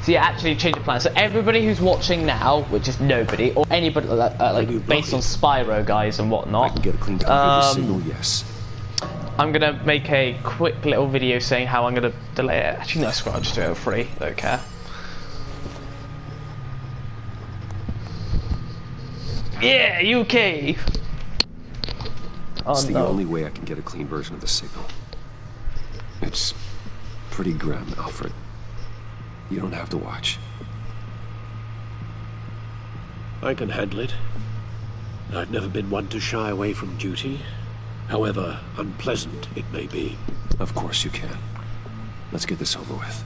So yeah, actually change the plan. So everybody who's watching now, which is nobody, or anybody like based on Spyro guys and whatnot, I can get a clean copy of the signal, yes. I'm gonna make a quick little video saying how I'm gonna delay it. Actually, no, screw it, I'll just do it for free. Don't care. Yeah, UK. Oh, It's the no. only way I can get a clean version of the signal. It's pretty grim, Alfred. You don't have to watch. I can handle it. I've never been one to shy away from duty, however unpleasant it may be. Of course you can. Let's get this over with.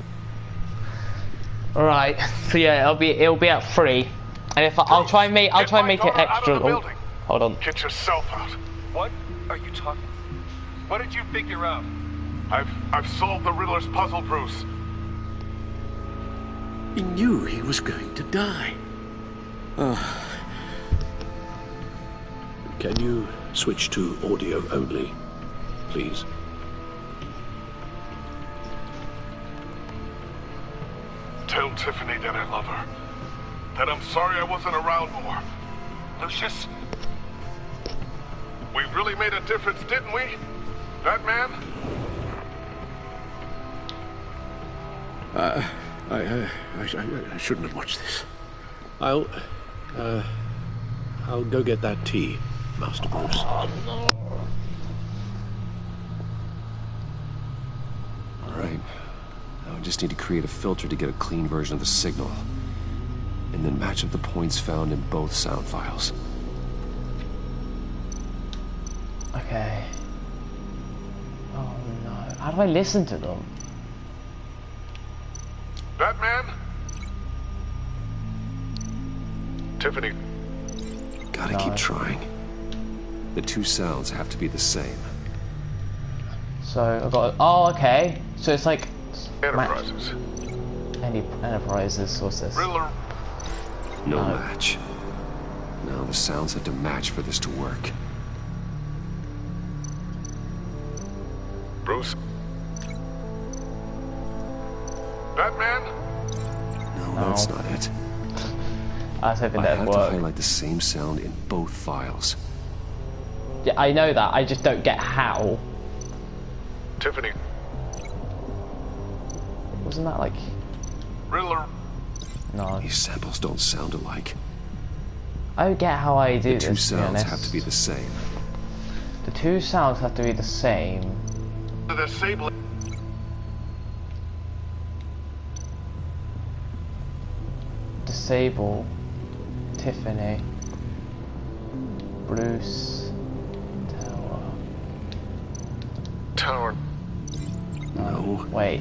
All right. So yeah, it'll be at 3, and if I'll try and make it extra. Oh, hold on. Get yourself out. What are you talking? What did you figure out? I've solved the Riddler's puzzle, Bruce. He knew he was going to die. Can you switch to audio only, please? Tell Tiffany that I love her. That I'm sorry I wasn't around more. Lucius? We really made a difference, didn't we? That man? I shouldn't have watched this. I'll go get that tea, Master Bruce. All right. Now I just need to create a filter to get a clean version of the signal. And then match up the points found in both sound files. Okay. Oh no. How do I listen to them? That man? Tiffany. Gotta keep trying. The two sounds have to be the same. So I've got. Oh, okay. So it's like Enterprises. Any Enterprises. What's this? Riddler. No match. Now the sounds have to match for this to work. Bruce. That man? No, that's not it. I was hoping I that'd have to work. highlight the same sound in both files. Yeah, I know that. I just don't get how. Tiffany. Wasn't that like? Riddler. No. These samples don't sound alike. I don't get how I do The this. two to be sounds honest. have to be the same. The two sounds have to be the same. The disabling. Disable. Tiffany. Bruce. Tower. No. Wait.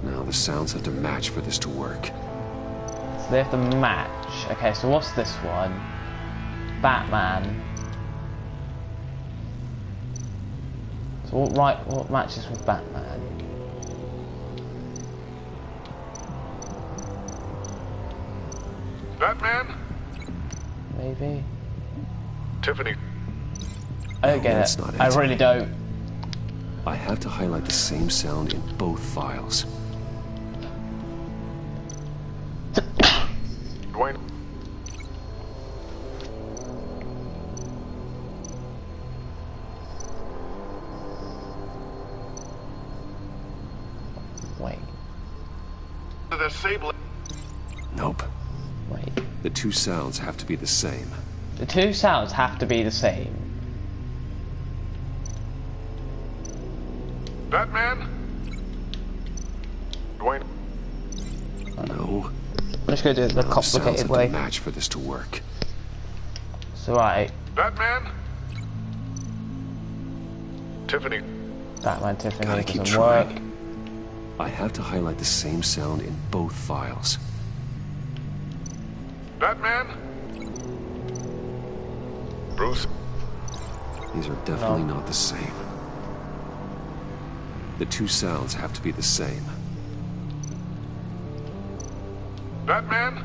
Now the sounds have to match for this to work. So they have to match. Okay, so what's this one? Batman. So what matches with Batman? Batman? Maybe. Tiffany. I don't get That's it. not it. I really don't. I have to highlight the same sound in both files. Dwayne. Wait. The sable. Nope. Wait. The two sounds have to be the same. The two sounds have to be the same. Batman? Dwayne. No. I'm just going to do it the Now the sounds complicated have way. to match for this to work. So right. Batman? Tiffany. Batman Tiffany Gotta keep doesn't work. trying. I have to highlight the same sound in both files. Batman? Bruce. These are definitely not the same. The two sounds have to be the same. Batman?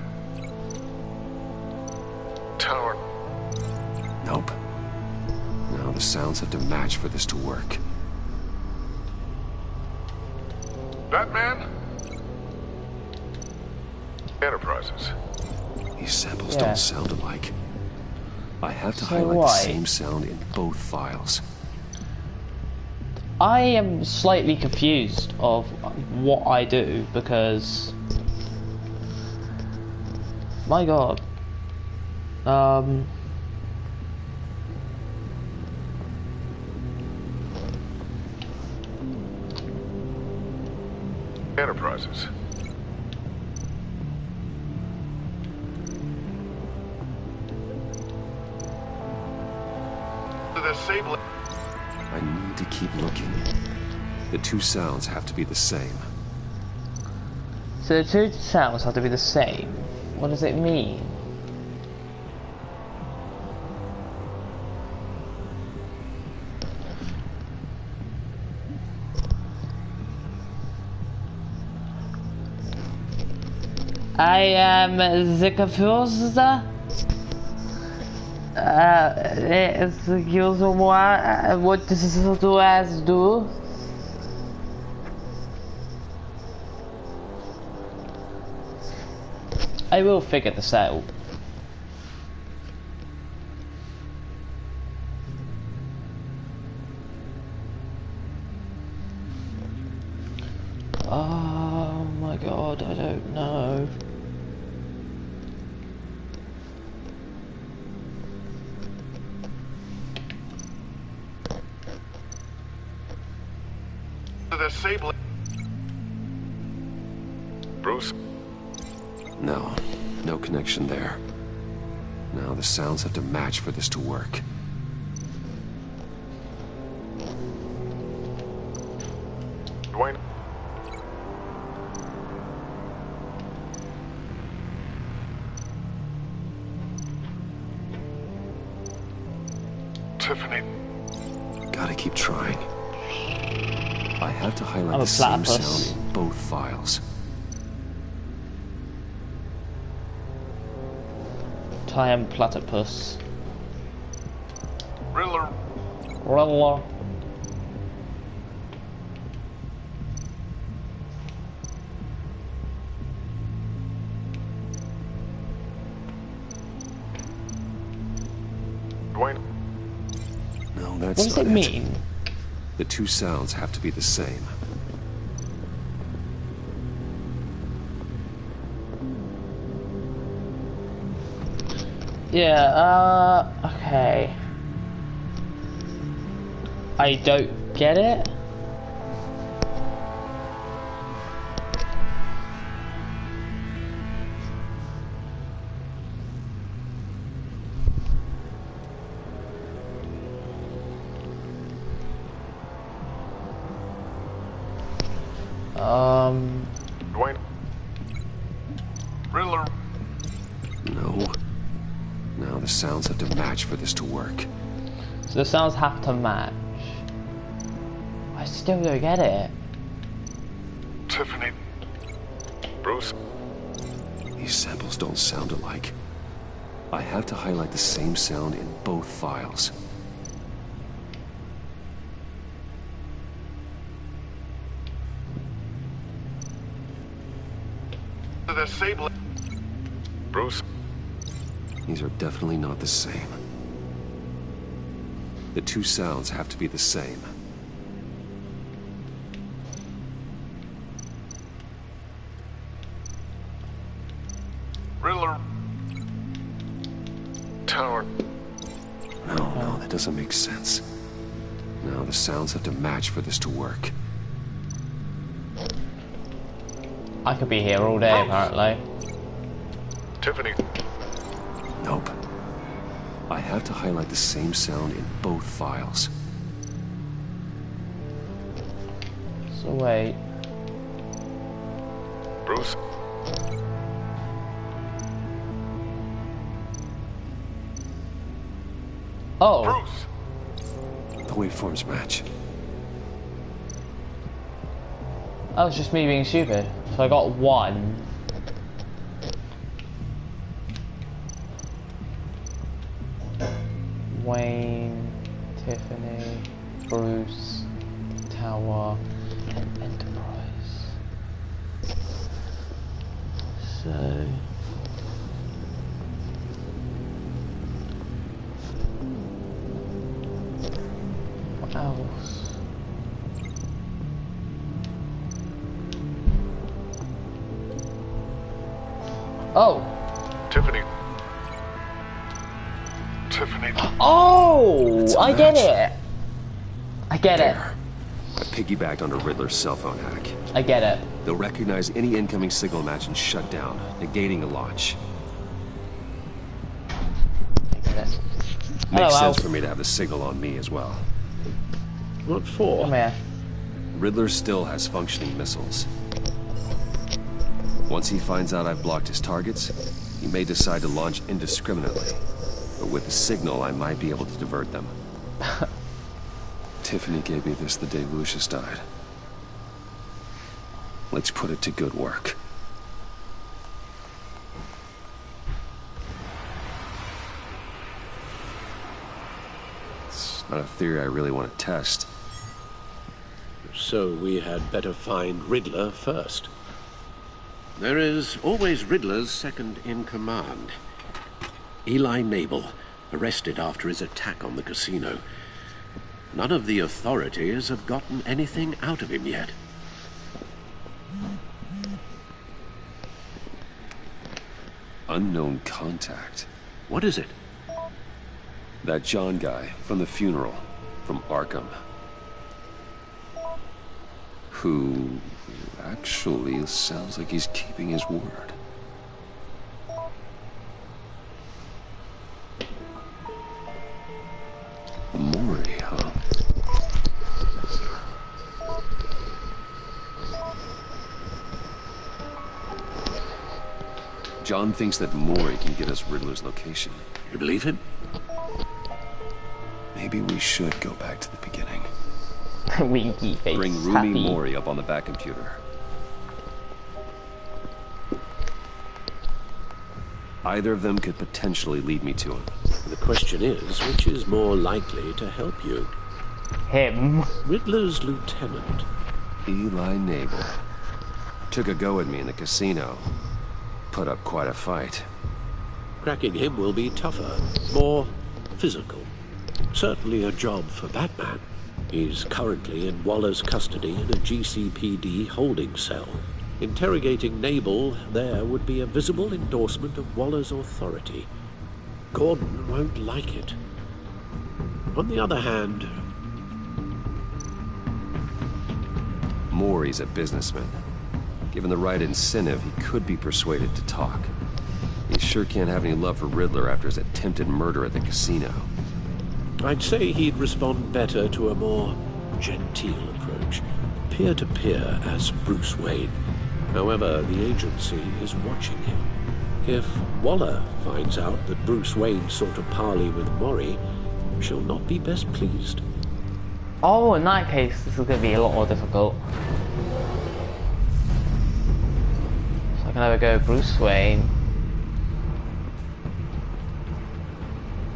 Tower. Nope. Now the sounds have to match for this to work. Batman? Enterprises. These samples Yeah. don't sound alike. I have to So highlight the why? same sound in both files. I am slightly confused of what I do because my god. Enterprises. The sable. I need to keep looking. The two sounds have to be the same. So the two sounds have to be the same. What does it mean? I am the confused. Excuse-moi, what do I do? I will figure this out. Oh my god, I don't know. The sable. Bruce. No, no connection there. Now the sounds have to match for this to work. Dwayne. Tiffany. Gotta keep trying. I have to highlight I'm a the same platypus. sound in both files. I am platypus. Riddler. Riddler. Dwayne. No, that's What does not it mean? The two sounds have to be the same. Yeah, okay. I don't get it. Dwayne. Riddler. No. Now the sounds have to match for this to work. So the sounds have to match. I still don't get it. Tiffany. Bruce. These samples don't sound alike. I have to highlight the same sound in both files. The sable. Bruce. These are definitely not the same. The two sounds have to be the same. Riddler. Tower. No, that doesn't make sense. Now the sounds have to match for this to work. I could be here all day, apparently. Tiffany. Nope. I have to highlight the same sound in both files. So wait. Bruce. Oh. Bruce. The waveforms match. That was just me being stupid. So I got one. Wayne, Tiffany, Bruce, Tower, and Enterprise. So... what else? Oh! Tiffany. Tiffany. Oh! I get it! I get it. I piggybacked onto Riddler's cell phone hack. I get it. They'll recognize any incoming signal match and shut down, negating the launch. I get it. Makes sense for me to have the signal on me as well. What for? Come here. Riddler still has functioning missiles. Once he finds out I've blocked his targets, he may decide to launch indiscriminately. But with the signal, I might be able to divert them. Tiffany gave me this the day Lucius died. Let's put it to good work. It's not a theory I really want to test. So we had better find Riddler first. There is always Riddler's second in command. Eli Nabel, arrested after his attack on the casino. None of the authorities have gotten anything out of him yet. Unknown contact. What is it? That John guy from the funeral, from Arkham. Who actually sounds like he's keeping his word. Maury, huh? John thinks that Maury can get us Riddler's location. You believe him? Maybe we should go back to the beginning. Winky face. Bring Rumi Mori up on the back computer. Either of them could potentially lead me to him. The question is, which is more likely to help you? Him. Riddler's lieutenant. Eli Nabel. Took a go at me in the casino. Put up quite a fight. Cracking him will be tougher, more physical. Certainly a job for Batman. He's currently in Waller's custody in a GCPD holding cell. Interrogating Nabel there would be a visible endorsement of Waller's authority. Gordon won't like it. On the other hand... Maury's a businessman. Given the right incentive, he could be persuaded to talk. He sure can't have any love for Riddler after his attempted murder at the casino. I'd say he'd respond better to a more genteel approach. peer-to-peer as Bruce Wayne. However, the agency is watching him. If Waller finds out that Bruce Wayne sought a parley with Mori, she'll not be best pleased. Oh, in that case, this is going to be a lot more difficult. So I can either go Bruce Wayne.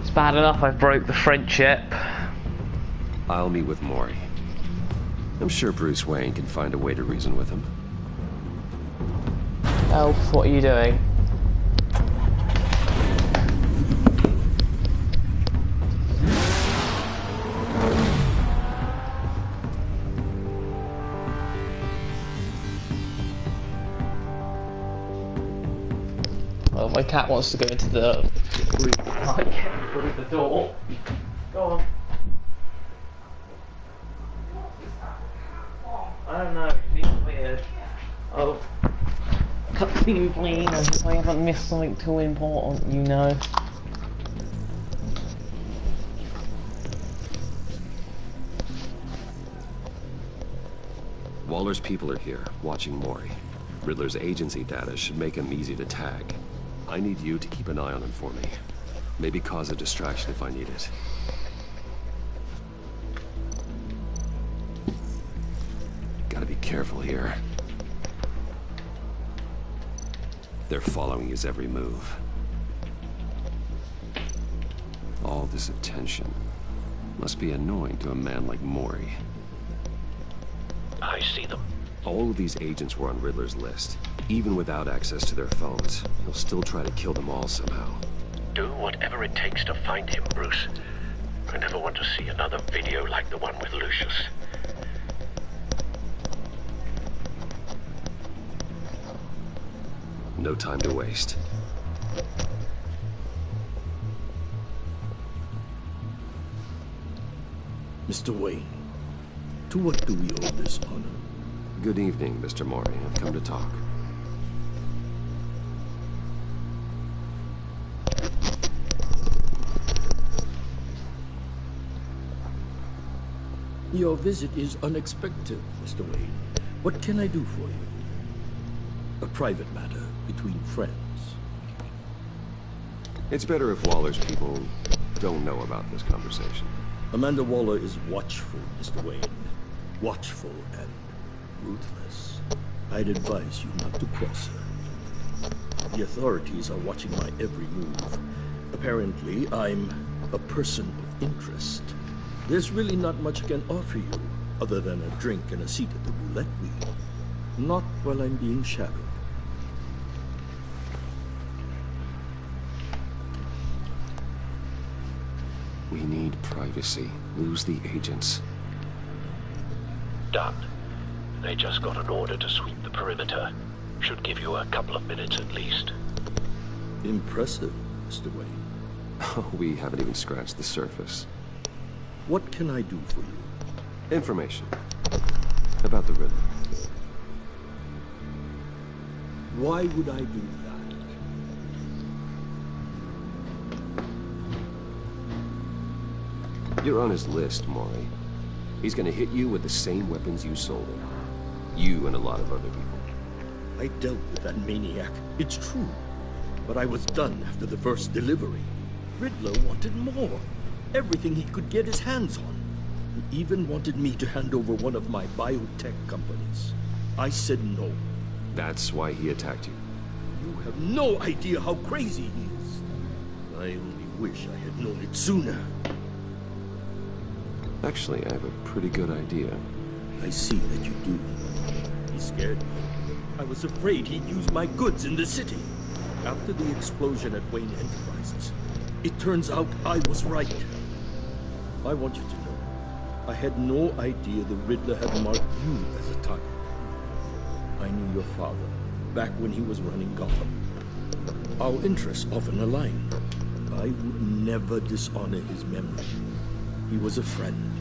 It's bad enough I broke the friendship. I'll meet with Mori. I'm sure Bruce Wayne can find a way to reason with him. Elf, what are you doing? Oh, my cat wants to go into the room. I can't through the door. Go on. I don't know, it feels weird. Oh. Cutscene please, if I haven't missed something too important, you know. Waller's people are here, watching Mori. Riddler's agency data should make him easy to tag. I need you to keep an eye on him for me. Maybe cause a distraction if I need it. Gotta be careful here. They're following his every move. All this attention must be annoying to a man like Mori. I see them. All of these agents were on Riddler's list. Even without access to their phones, he'll still try to kill them all somehow. Do whatever it takes to find him, Bruce. I never want to see another video like the one with Lucius. No time to waste. Mr. Wayne, to what do we owe this honor? Good evening, Mr. Mori. I've come to talk. Your visit is unexpected, Mr. Wayne. What can I do for you? A private matter between friends. It's better if Waller's people don't know about this conversation. Amanda Waller is watchful, Mr. Wayne. Watchful and ruthless. I'd advise you not to cross her. The authorities are watching my every move. Apparently, I'm a person of interest. There's really not much I can offer you, other than a drink and a seat at the roulette wheel. Not while I'm being shadowed. We need privacy. Lose the agents. Done. They just got an order to sweep the perimeter. Should give you a couple of minutes at least. Impressive, Mr. Wayne. We haven't even scratched the surface. What can I do for you? Information. About the Riddler. Why would I do that? You're on his list, Mori. He's gonna hit you with the same weapons you sold him. You and a lot of other people. I dealt with that maniac, it's true. But I was done after the first delivery. Riddler wanted more. Everything he could get his hands on. He even wanted me to hand over one of my biotech companies. I said no. That's why he attacked you. You have no idea how crazy he is. I only wish I had known it sooner. Actually, I have a pretty good idea. I see that you do. He scared me. I was afraid he'd use my goods in the city. After the explosion at Wayne Enterprises, it turns out I was right. I want you to know, I had no idea the Riddler had marked you as a target. I knew your father, back when he was running Gotham. Our interests often aligned. I would never dishonor his memory. He was a friend,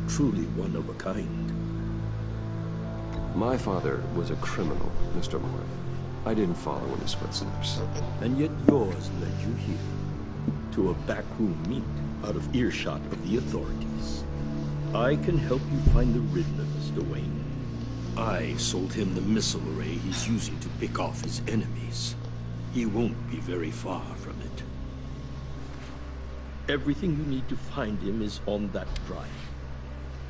truly one of a kind. My father was a criminal, Mr. Mori. I didn't follow in his footsteps. And yet yours led you here, to a backroom meet out of earshot of the authorities. I can help you find the Riddler, Mr. Wayne. I sold him the missile array he's using to pick off his enemies. He won't be very far from it. Everything you need to find him is on that drive.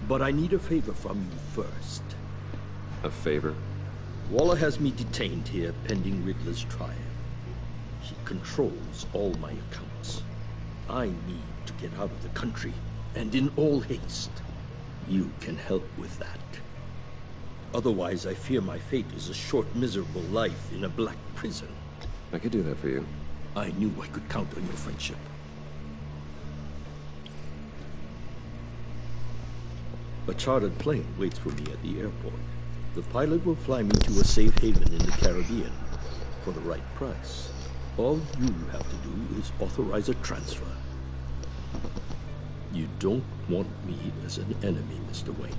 But I need a favor from you first. A favor? Waller has me detained here pending Riddler's trial. He controls all my accounts. I need to get out of the country, and in all haste. You can help with that. Otherwise, I fear my fate is a short, miserable life in a black prison. I could do that for you. I knew I could count on your friendship. A chartered plane waits for me at the airport. The pilot will fly me to a safe haven in the Caribbean for the right price. All you have to do is authorize a transfer. You don't want me as an enemy, Mr. Wayne.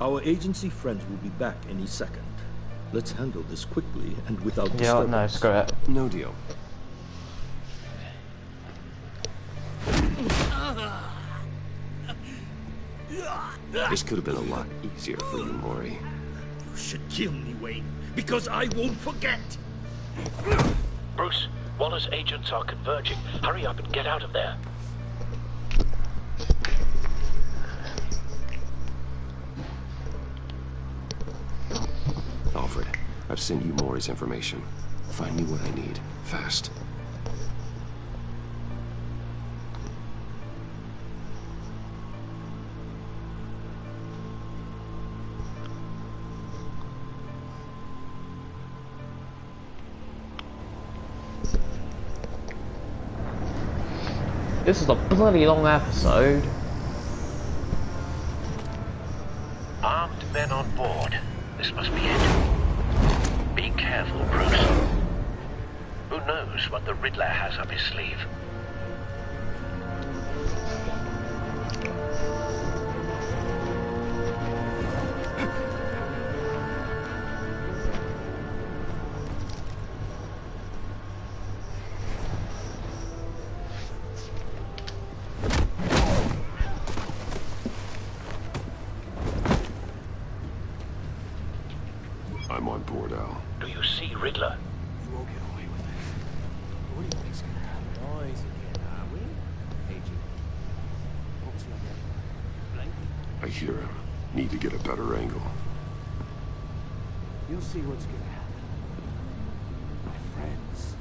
Our agency friends will be back any second. Let's handle this quickly and without disturbance. No, screw it. No deal. This could have been a lot easier for you, Maury. You should kill me, Wayne, because I won't forget. Bruce, Waller's agents are converging. Hurry up and get out of there. Alfred, I've sent you Maury's information. Find me what I need, fast. This is a bloody long episode. Armed men on board. This must be it. Be careful, Bruce. Who knows what the Riddler has up his sleeve? I'm on board, Al. Do you see Riddler? You won't get away with it. What do you think's gonna happen? Noise again, are we? Agent. What's your name? Blank? I hear him. Need to get a better angle. You'll see what's gonna happen. My friends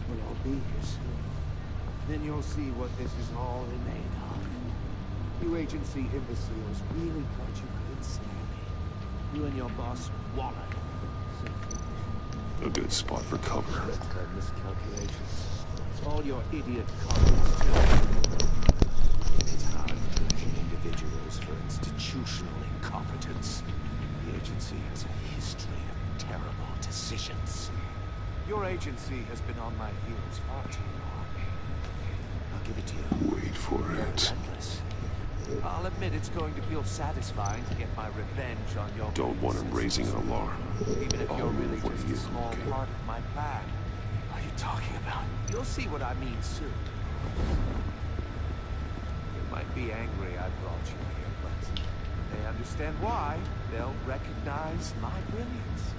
will all be here soon. Then you'll see what this is all made of. You agency imbeciles really thought you couldn't stand me. You and your boss, Waller. A good spot for cover. Miscalculations. It's all your idiot colleagues, too. It's hard punishing individuals for institutional incompetence. The agency has a history of terrible decisions. Your agency has been on my heels far too long. I'll give it to you. Wait for it. Relentless. I'll admit it's going to feel satisfying to get my revenge on your... Don't want him raising an alarm. Even if I'll you're really move just a small part of my plan. What are you talking about? You'll see what I mean soon. You might be angry I brought you here, but when they understand why, they'll recognize my brilliance.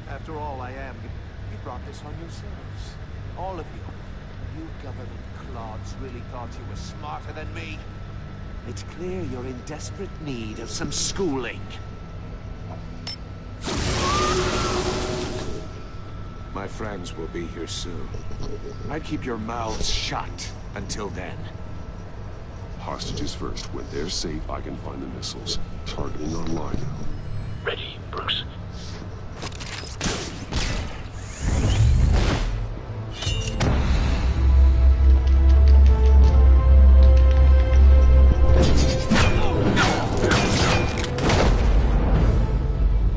After all, you brought this on yourselves. All of you. You government clods really thought you were smarter than me. It's clear you're in desperate need of some schooling. My friends will be here soon. I'd keep your mouths shut until then. Hostages first. When they're safe, I can find the missiles. Targeting online. Ready, Bruce.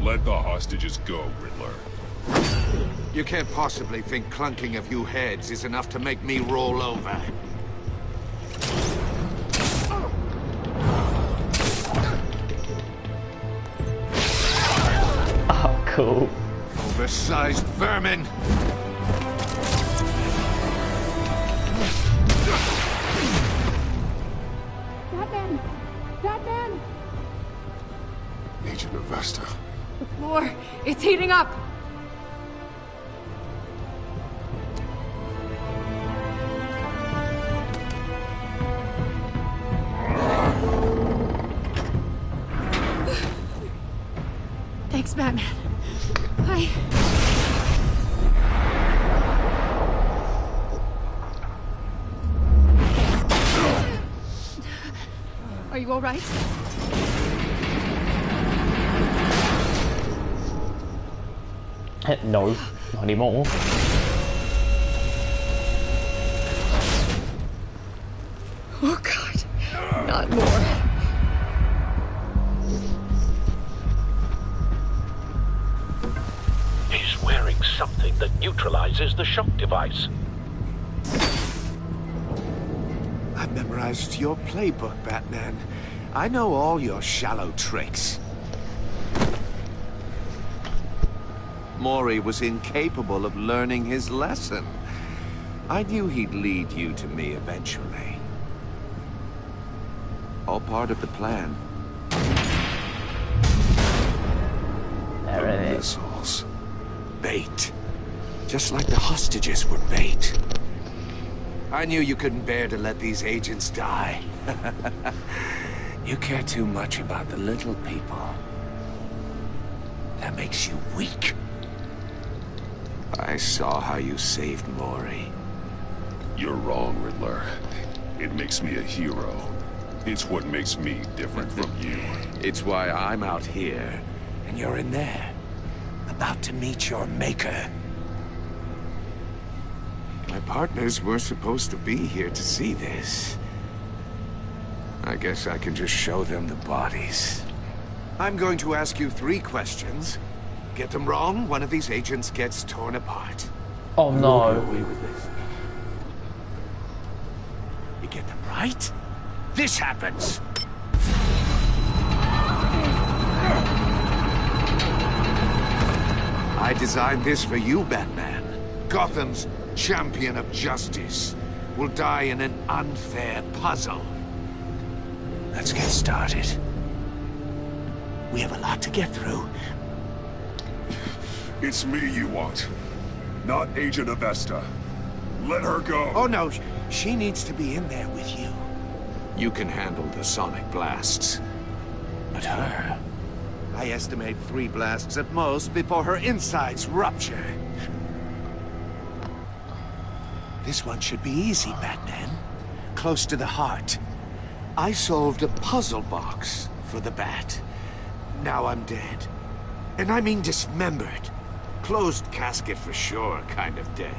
Let the hostages go, Riddler. You can't possibly think clunking a few heads is enough to make me roll over. Oh, cool. Oversized vermin! Batman! Batman! Agent Avesta. The floor, it's heating up! Thanks, Batman. Are you all right? No, not anymore. Oh, God. Not more. He's wearing something that neutralizes the shock device. I've memorized your playbook, Batman. I know all your shallow tricks. Mori was incapable of learning his lesson. I knew he'd lead you to me eventually. All part of the plan. There it is. Missiles. Bait. Just like the hostages were bait. I knew you couldn't bear to let these agents die. You care too much about the little people. That makes you weak. I saw how you saved Mori. You're wrong, Riddler. It makes me a hero. It's what makes me different from you. It's why I'm out here, and you're in there. About to meet your maker. My partners were supposed to be here to see this. I guess I can just show them the bodies. I'm going to ask you 3 questions. Get them wrong, one of these agents gets torn apart. Oh no. Get away with this. You get them right, this happens. I designed this for you, Batman. Gotham's champion of justice will die in an unfair puzzle. Let's get started. We have a lot to get through. It's me you want, not Agent Avesta. Let her go. Oh no, she needs to be in there with you. You can handle the sonic blasts. But her... I estimate 3 blasts at most before her insides rupture. This one should be easy, Batman. Close to the heart. I solved a puzzle box for the Bat. Now I'm dead. And I mean dismembered. Closed casket for sure, kind of dead.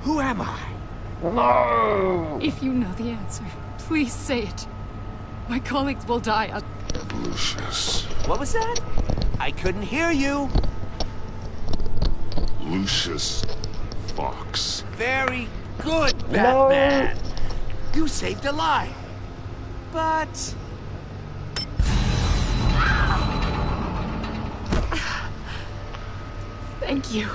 Who am I? No! If you know the answer, please say it. My colleagues will die. Lucius. What was that? I couldn't hear you. Lucius Fox. Very good, Batman. No. You saved a life. But... Thank you.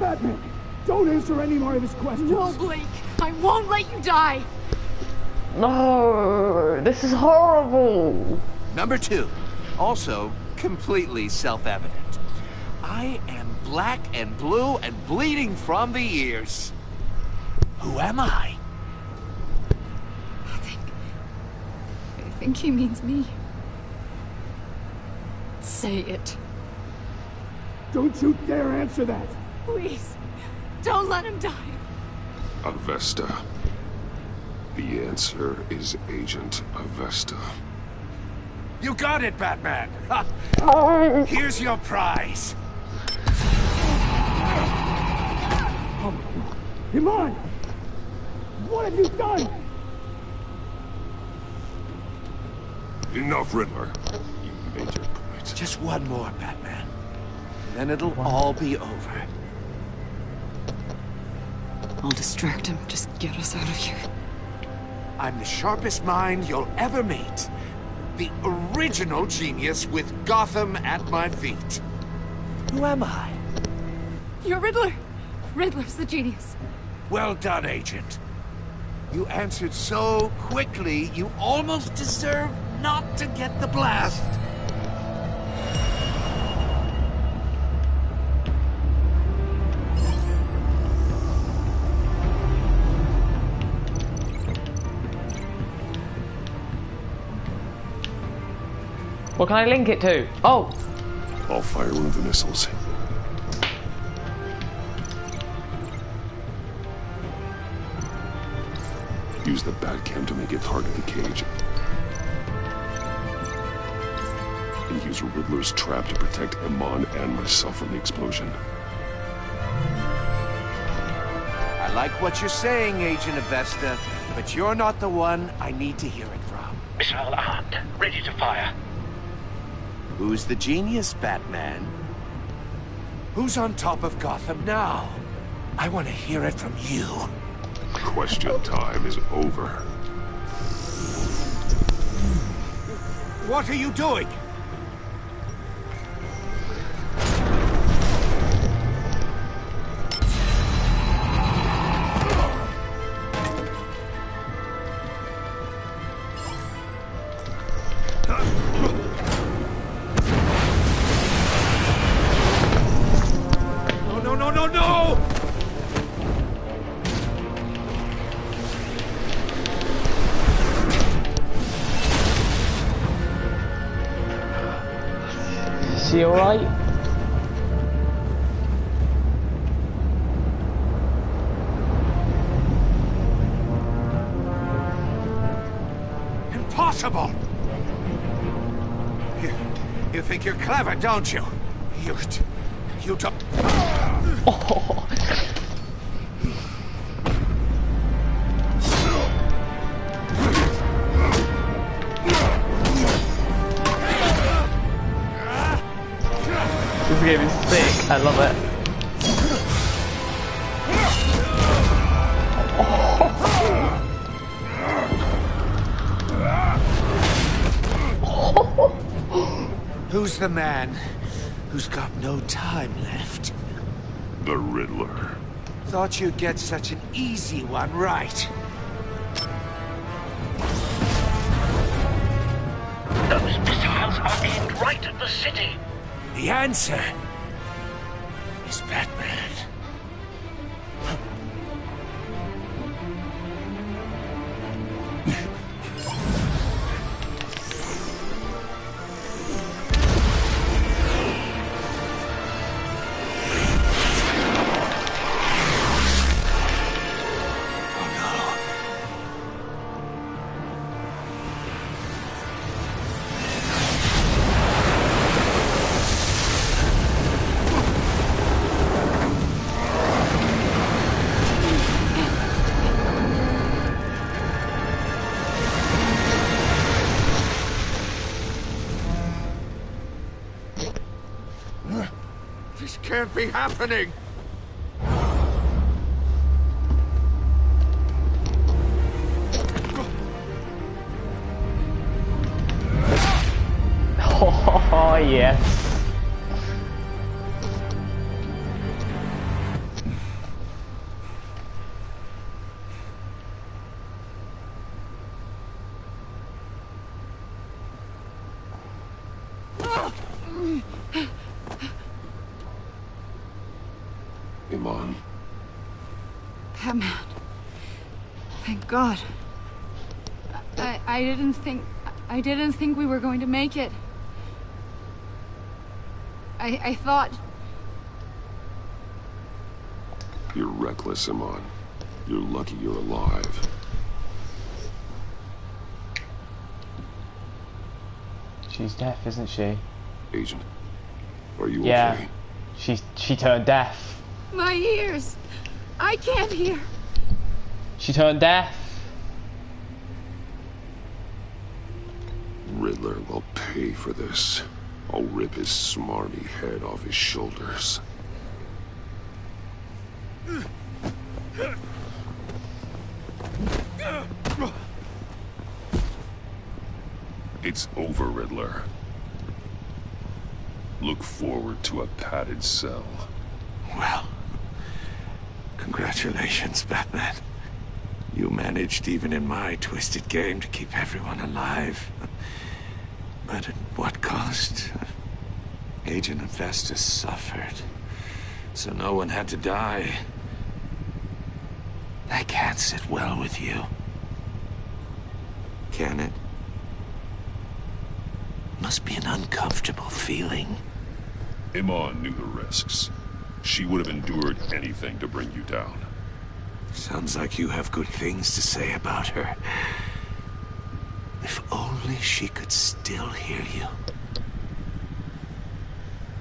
Batman, don't answer any more of his questions. No, Blake. I won't let you die. No, this is horrible. Number 2, also completely self-evident. I am black and blue and bleeding from the ears. Who am I? I think he means me. Say it. Don't you dare answer that! Please, don't let him die. Avesta. The answer is Agent Avesta. You got it, Batman! Here's your prize! Imma! What have you done? Enough, Riddler. You made your point. Just one more, Batman. Then it'll all be over. I'll distract him. Just get us out of here. I'm the sharpest mind you'll ever meet. The original genius with Gotham at my feet. Who am I? You're Riddler. Riddler's the genius. Well done, Agent. You answered so quickly, you almost deserve not to get the blast. What can I link it to? Oh! I'll fire one of the missiles. Use the Batcam to make it target the cage. And use Riddler's trap to protect Imma and myself from the explosion. I like what you're saying, Agent Avesta, but you're not the one I need to hear it from. Missile armed, ready to fire. Who's the genius, Batman? Who's on top of Gotham now? I want to hear it from you. Question time is over. What are you doing? Is he alright? Impossible! You think you're clever, don't you? You don't... Oh. This game is sick, I love it. Who's the man who's got no time left? The Riddler. Thought you'd get such an easy one right. Those missiles are aimed right at the city. The answer is Batman. This can't be happening! Oh, yes. Imma. Batman. Thank God. I didn't think we were going to make it. I thought... You're reckless, Imma. You're lucky you're alive. She's deaf, isn't she? Agent, are you okay? She turned deaf. My ears! I can't hear! She turned deaf. Riddler will pay for this. I'll rip his smarmy head off his shoulders. It's over, Riddler. Look forward to a padded cell. Well, congratulations, Batman. You managed, even in my twisted game, to keep everyone alive. But at what cost? Agent Avesta suffered, so no one had to die. That can't sit well with you. Can it? Must be an uncomfortable feeling. Imma knew the risks. She would have endured anything to bring you down. Sounds like you have good things to say about her. If only she could still hear you.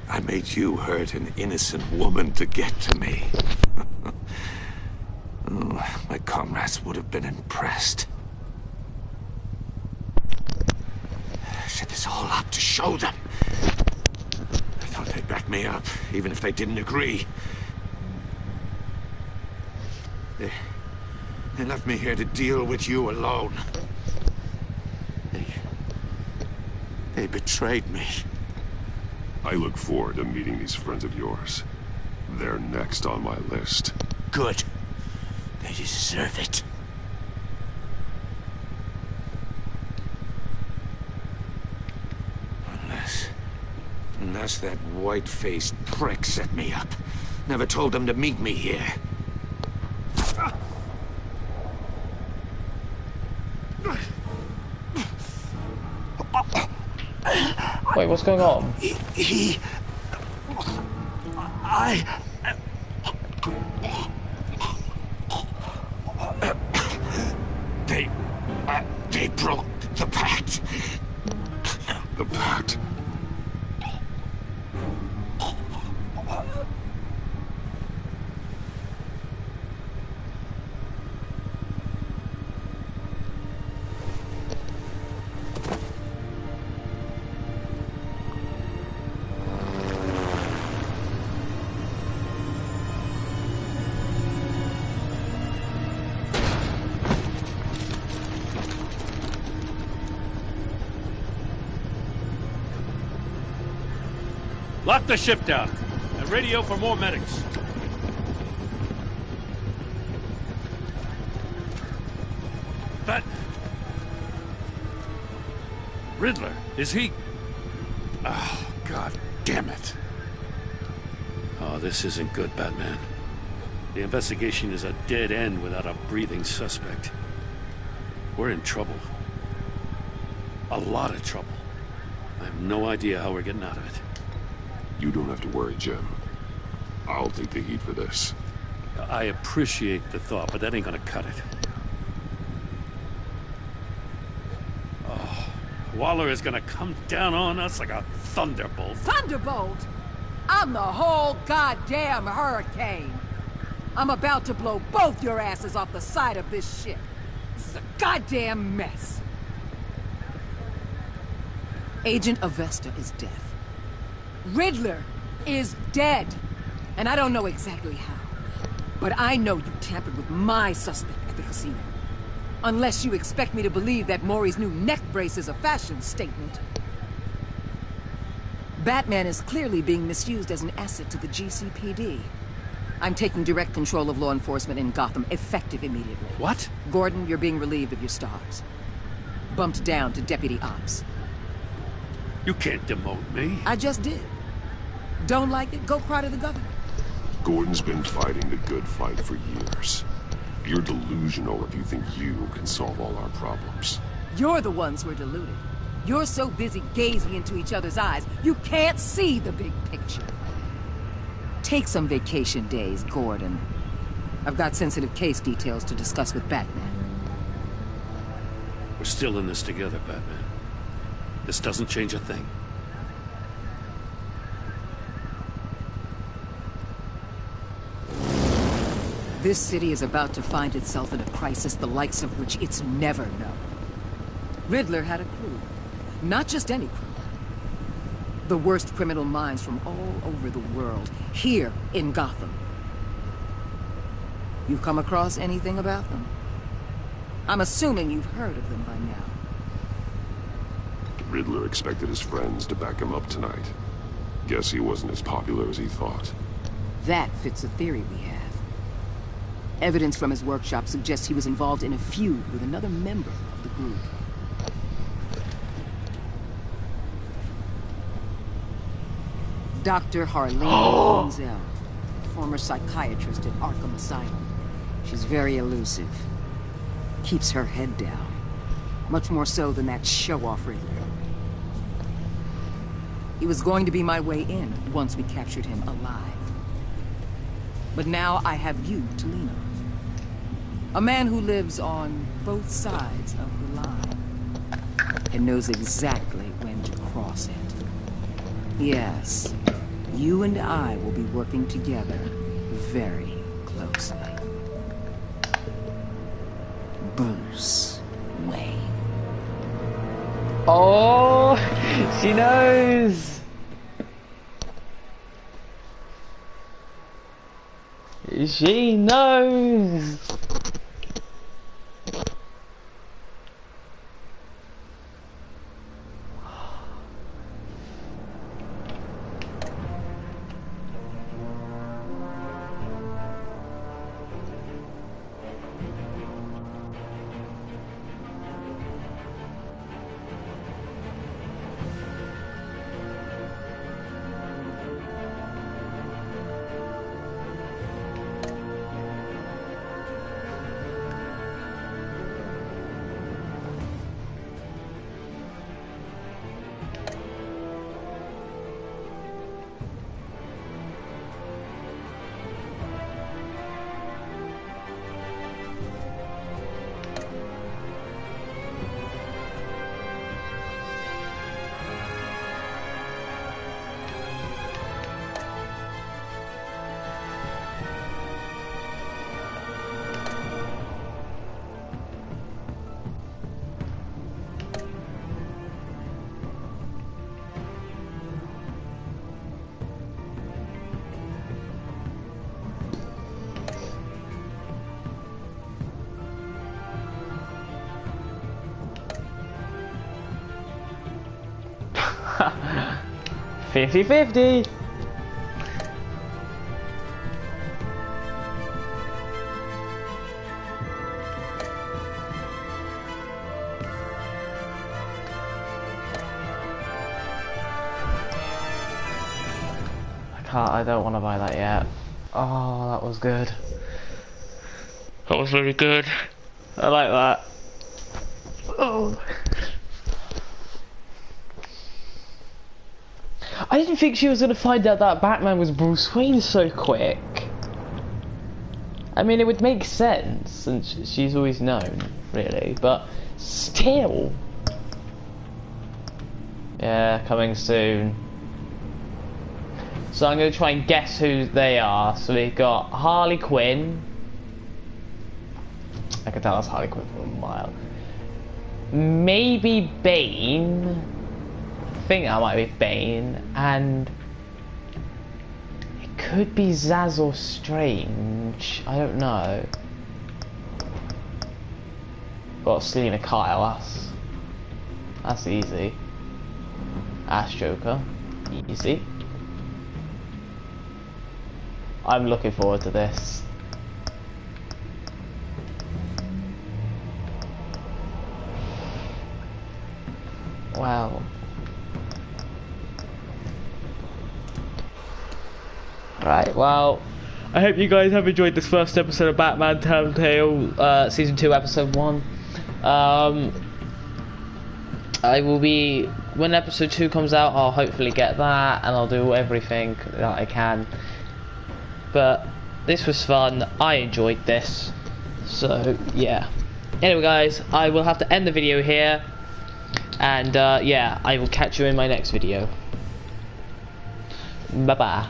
I made you hurt an innocent woman to get to me. Oh, my comrades would have been impressed. I set this all up to show them. I thought they'd back me up, even if they didn't agree. They left me here to deal with you alone. They betrayed me. I look forward to meeting these friends of yours. They're next on my list. Good. They deserve it. Unless that white-faced prick set me up. Never told them to meet me here. Wait, what's going on? They broke the pact. The pact? Lock the ship down and radio for more medics. But Riddler, is he? Oh, God damn it. Oh, this isn't good, Batman. The investigation is a dead end without a breathing suspect. We're in trouble. A lot of trouble. I have no idea how we're getting out of it. You don't have to worry, Jim. I'll take the heat for this. I appreciate the thought, but that ain't gonna cut it. Oh, Waller is gonna come down on us like a thunderbolt. Thunderbolt? I'm the whole goddamn hurricane. I'm about to blow both your asses off the side of this ship. This is a goddamn mess. Agent Avesta is dead. Riddler is dead. And I don't know exactly how. But I know you tampered with my suspect at the casino. Unless you expect me to believe that Maury's new neck brace is a fashion statement. Batman is clearly being misused as an asset to the GCPD. I'm taking direct control of law enforcement in Gotham, effective immediately. What? Gordon, you're being relieved of your stars. Bumped down to Deputy Ops. You can't demote me. I just did. Don't like it? Go cry to the governor. Gordon's been fighting the good fight for years. You're delusional if you think you can solve all our problems. You're the ones who are deluded. You're so busy gazing into each other's eyes, you can't see the big picture. Take some vacation days, Gordon. I've got sensitive case details to discuss with Batman. We're still in this together, Batman. This doesn't change a thing. This city is about to find itself in a crisis the likes of which it's never known. Riddler had a crew. Not just any crew. The worst criminal minds from all over the world, here in Gotham. You come across anything about them? I'm assuming you've heard of them by now. Riddler expected his friends to back him up tonight. Guess he wasn't as popular as he thought. That fits a theory we have. Evidence from his workshop suggests he was involved in a feud with another member of the group. Dr. Harleen Funzel, former psychiatrist at Arkham Asylum. She's very elusive. Keeps her head down. Much more so than that show-off Riddler. He was going to be my way in once we captured him alive. But now I have you to lean on. A man who lives on both sides of the line. And knows exactly when to cross it. Yes, you and I will be working together very closely. Bruce Wayne. Oh, she knows. She knows. Ha! 50-50. I don't want to buy that yet. Oh, that was good. That was really good. I like that. Oh. I didn't think she was going to find out that Batman was Bruce Wayne so quick. I mean, it would make sense, since she's always known, really, but still. Yeah, coming soon. So I'm going to try and guess who they are. So we've got Harley Quinn. I can tell that's Harley Quinn for a mile. Maybe Bane. I think that might be Bane. And it could be Zaz or Strange. I don't know. Got Selena Kyle. That's easy. Ash Joker. Easy. I'm looking forward to this. Wow. Right, well, I hope you guys have enjoyed this first episode of Batman Telltale Season 2, Episode 1. I will be, when Episode 2 comes out, I'll hopefully get that, and I'll do everything that I can. But this was fun, I enjoyed this, so yeah. Anyway guys, I will have to end the video here, and yeah, I will catch you in my next video. Bye bye.